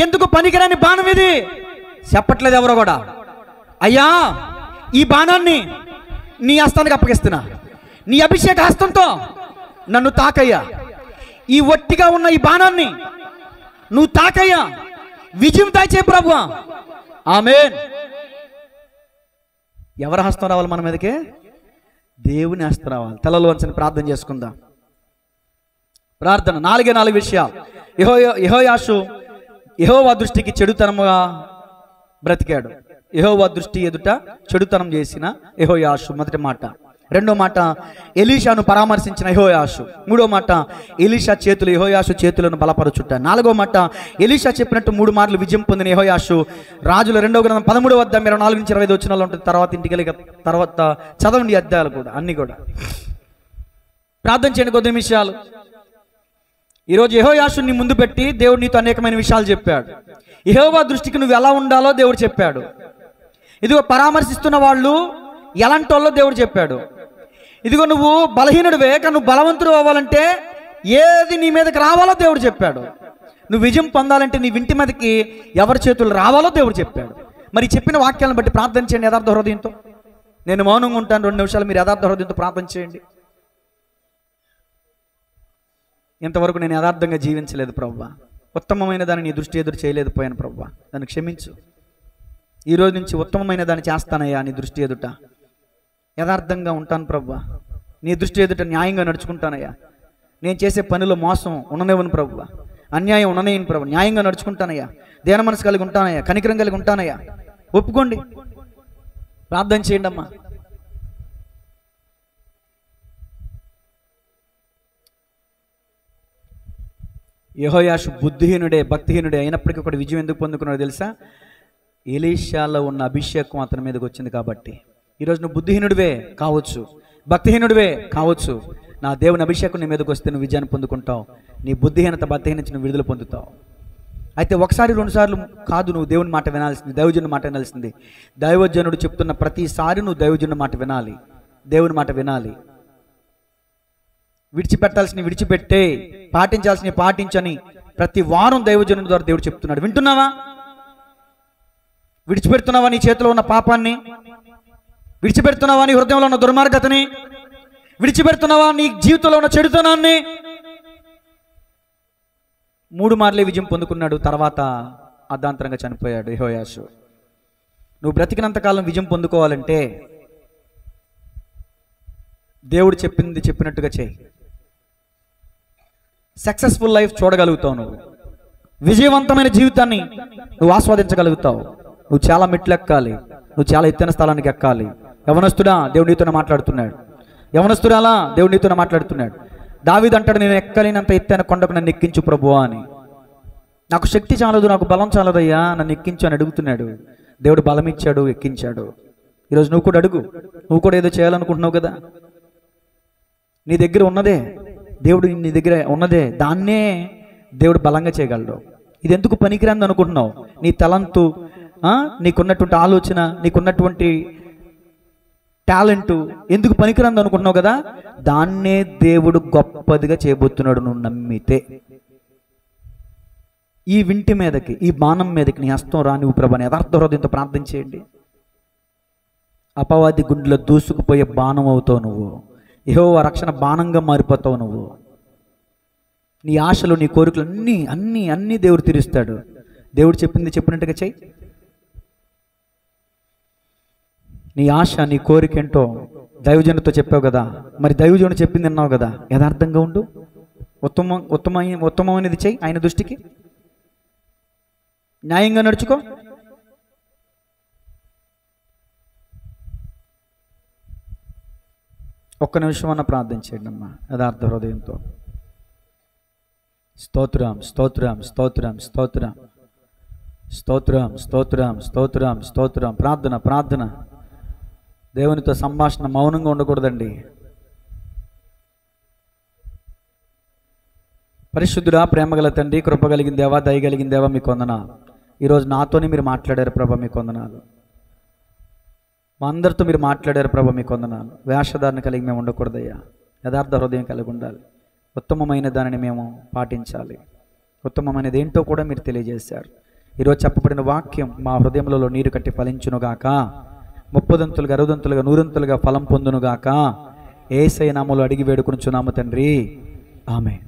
ఎందుకు పనికిరాని బాణం ఇది. చెప్పట్లేదు ఎవరో కూడా. అయ్యా ఈ బాణాన్ని నీ హస్తానికి అప్పగిస్తున్నా. నీ అభిషేక హస్తంతో నన్ను తాకయ్యా. ఈ ఒట్టిగా ఉన్న ఈ బాణాన్ని నువ్వు తాకయ్యా. విజయం దాచే ప్రభువా. ఆమేన్. ఎవరి హస్తం రావాలి మన మీదకి? దేవుని హస్తం రావాలి. తలలో వంచని ప్రార్థన చేసుకుందాం. ప్రార్థన 4 విషయాలు. యెహోయాషు యెహోవా దృష్టికి చెడుతనముగా బ్రతికాడు. యెహోవా దృష్టి ఎదుట చెడుతనం చేసిన యెహోయాషు మొదటి మాట. రెండో మాట, ఎలీషాను పరామర్శించిన యెహోయాషు. మూడో మాట, ఎలీషా చేతులు యెహోయాషు చేతులను బలపరచుట. 4వ మాట, ఎలీషా చెప్పినట్టు 3 మార్లు విజయం పొందిన యెహోయాషు. రాజుల 2వ గ్రంథం 13వ అధ్యాయం 24 నుంచి 25 వచనాలు ఉంటుంది. తర్వాత ఇంటికి వెళ్ళి తర్వాత చదవండి అధ్యాయాలు కూడా, అన్ని కూడా. ప్రార్థన చేయండి కొద్ది నిమిషాలు. ఈరోజు యెహోయాషుని ముందు పెట్టి దేవుడు నీతో అనేకమైన విషయాలు చెప్పాడు. యెహోవా దృష్టికి నువ్వు ఎలా ఉండాలో దేవుడు చెప్పాడు. ఇదిగో పరామర్శిస్తున్న వాళ్ళు ఎలాంటి వాళ్ళో దేవుడు చెప్పాడు. ఇదిగో నువ్వు బలహీనుడివే, కానీ నువ్వు బలవంతుడు అవ్వాలంటే ఏది నీ మీదకి రావాలో దేవుడు చెప్పాడు. నువ్వు విజయం పొందాలంటే నీ వింటి మీదకి ఎవరి చేతులు రావాలో దేవుడు చెప్పాడు. మరి చెప్పిన వాక్యాలను బట్టి ప్రార్థన చేయండి యథార్థ హృదయంతో. నేను మౌనంగా ఉంటాను 2 నిమిషాలు. మీరు యథార్థ హృదయంతో ప్రార్థన చేయండి. ఇంతవరకు నేను యథార్థంగా జీవించలేదు ప్రభువా. ఉత్తమమైన దాన్ని నీ దృష్టి ఎదురు చేయలేదు పోయాను ప్రభువా. దాన్ని క్షమించు. ఈరోజు నుంచి ఉత్తమమైన దాన్ని చేస్తానయ్యా. నీ దృష్టి ఎదుట యథార్థంగా ఉంటాను ప్రభువా. నీ దృష్టి ఎదుట న్యాయంగా నడుచుకుంటానయ్యా. నేను చేసే పనిలో మోసం ఉండనివ్వను ప్రభువా. అన్యాయం ఉండనేయను ప్రభు, న్యాయంగా నడుచుకుంటానయ్యా, ధ్యాన మనసు కలిగి ఉంటానయ్యా, కనికరం కలిగి ఉంటానయ్యా. ఒప్పుకోండి, ప్రార్థన చేయండి అమ్మా. యెహోయాషు బుద్ధిహీనుడే, భక్తిహీనుడే అయినప్పటికీ ఒకటి విజయం ఎందుకు పొందుకున్నాడో తెలుసా? ఎలీషాలో ఉన్న అభిషేకం అతని మీదకి వచ్చింది కాబట్టి. ఈరోజు నువ్వు బుద్ధిహీనుడివే కావచ్చు, భక్తిహీనుడివే కావచ్చు, నా దేవుని అభిషేకం నీ మీదకి వస్తే నువ్వు విజయాన్ని పొందుకుంటావు. నీ బుద్ధిహీనత భక్తిహీన నుంచి నువ్వు విడుదల పొందుతావు. అయితే ఒకసారి రెండుసార్లు కాదు నువ్వు దేవుని మాట వినాల్సింది, దైవజనుడి మాట వినాల్సింది. దైవజనుడు చెప్తున్న ప్రతిసారి నువ్వు దైవజనుడి మాట వినాలి, దేవుని మాట వినాలి. విడిచిపెట్టాల్సినవి విడిచిపెట్టే, పాటించాల్సినవి పాటించని ప్రతి వారం దైవజనుడి ద్వారా దేవుడు చెప్తున్నాడు. వింటున్నావా? విడిచిపెడుతున్నావా నీ చేతిలో ఉన్న పాపాన్ని? విడిచిపెడుతున్నావా నీ హృదయంలో ఉన్న దుర్మార్గతని? విడిచిపెడుతున్నావా నీ జీవితంలో ఉన్న చెడుతనాన్ని? 3 మార్లే విజయం పొందుకున్నాడు, తర్వాత అర్ధాంతరంగా చనిపోయాడు యెహోయాషు. నువ్వు బ్రతికినంతకాలం విజయం పొందుకోవాలంటే దేవుడు చెప్పింది చెప్పినట్టుగా చేయి. సక్సెస్ఫుల్ లైఫ్ చూడగలుగుతావు, నువ్వు విజయవంతమైన జీవితాన్ని నువ్వు ఆస్వాదించగలుగుతావు. నువ్వు చాలా మెట్లు ఎక్కాలి, నువ్వు చాలా ఎత్తైన స్థలానికి ఎక్కాలి. యవనస్తుడా, దేవుడు నీతోనే మాట్లాడుతున్నాడు. యవనస్తురాలా, దేవుడు నీతోనే మాట్లాడుతున్నాడు. దావీదు అంటాడు, నేను ఎక్కలేనంత ఎత్తైన కొండకు నన్ను ఎక్కించు ప్రభువా అని. నాకు శక్తి చాలదు, నాకు బలం చాలదయ్యా, నన్ను ఎక్కించు అని అడుగుతున్నాడు. దేవుడు బలం ఇచ్చాడు, ఎక్కించాడు. ఈరోజు నువ్వు కూడా అడుగు. నువ్వు కూడా ఏదో చేయాలనుకుంటున్నావు కదా, నీ దగ్గర ఉన్నదే, దేవుడు నీ దగ్గర ఉన్నదే, దాన్నే దేవుడు బలంగా చేయగలడు. ఇది ఎందుకు పనికిరాంది అనుకుంటున్నావు? నీ తలంతు, నీకున్నటువంటి ఆలోచన, నీకున్నటువంటి టాలెంట్ ఎందుకు పనికిరాంది అనుకుంటున్నావు కదా, దాన్నే దేవుడు గొప్పదిగా చేయబోతున్నాడు నువ్వు నమ్మితే. ఈ వింటి మీదకి, ఈ బాణం మీదకి నీ హస్తం రానివ్వు ప్రభు, యథార్థ హృదయంతో ప్రార్థన చేయండి. అపవాది గుండెలో దూసుకుపోయే బాణం అవుతావు నువ్వు. యెహోవా రక్షణ బాణంగా మారిపోతావు నువ్వు. నీ ఆశలు, నీ కోరికలు అన్నీ అన్నీ అన్నీ దేవుడు తీరుస్తాడు. దేవుడు చెప్పింది చెప్పినట్టుగా చెయ్యి. నీ ఆశ, నీ కోరిక ఏంటో దైవజనుడితో చెప్పావు కదా, మరి దైవజనుడు చెప్పింది విన్నావు కదా, యథార్థంగా ఉండు, ఉత్తమమైనది చెయ్యి, ఆయన దృష్టికి న్యాయంగా నడుచుకో. ఒక్క నిమిషం అన్న ప్రార్థన చేయండి అమ్మా, యథార్థ హృదయంతో. స్తోత్రం, స్తోత్రం, స్తోత్రం, స్తోత్రం, స్తోత్రం, స్తోత్రం, స్తోత్రం, స్తోత్రం. ప్రార్థన, ప్రార్థన. దేవునితో సంభాషణ, మౌనంగా ఉండకూడదండి. పరిశుద్ధుడా, ప్రేమగల తండ్రి, కృపగలిగిన దేవా, దయగలిగిన దేవా, మీకు వందనాలు. ఈరోజు నాతోనే మీరు మాట్లాడారు ప్రభా, మీకు వందనాలు. మా అందరితో మీరు మాట్లాడారు ప్రభా, మీకు వందనాలు. వేషధారణ కలిగి మేము ఉండకూడదయ్యా, యథార్థ హృదయం కలిగి ఉండాలి. ఉత్తమమైన దానిని మేము పాటించాలి. ఉత్తమమైనది ఏంటో కూడా మీరు తెలియజేశారు. ఈరోజు చెప్పబడిన వాక్యం మా హృదయంలో నీరు కట్టి ఫలించునుగాక, 30దంతులుగా, 60దంతులుగా, 100దంతులుగా ఫలం పొందునుగాక. యేసయ్య నామములో అడిగి వేడుకొనుచున్నాము తండ్రి, ఆమేన్.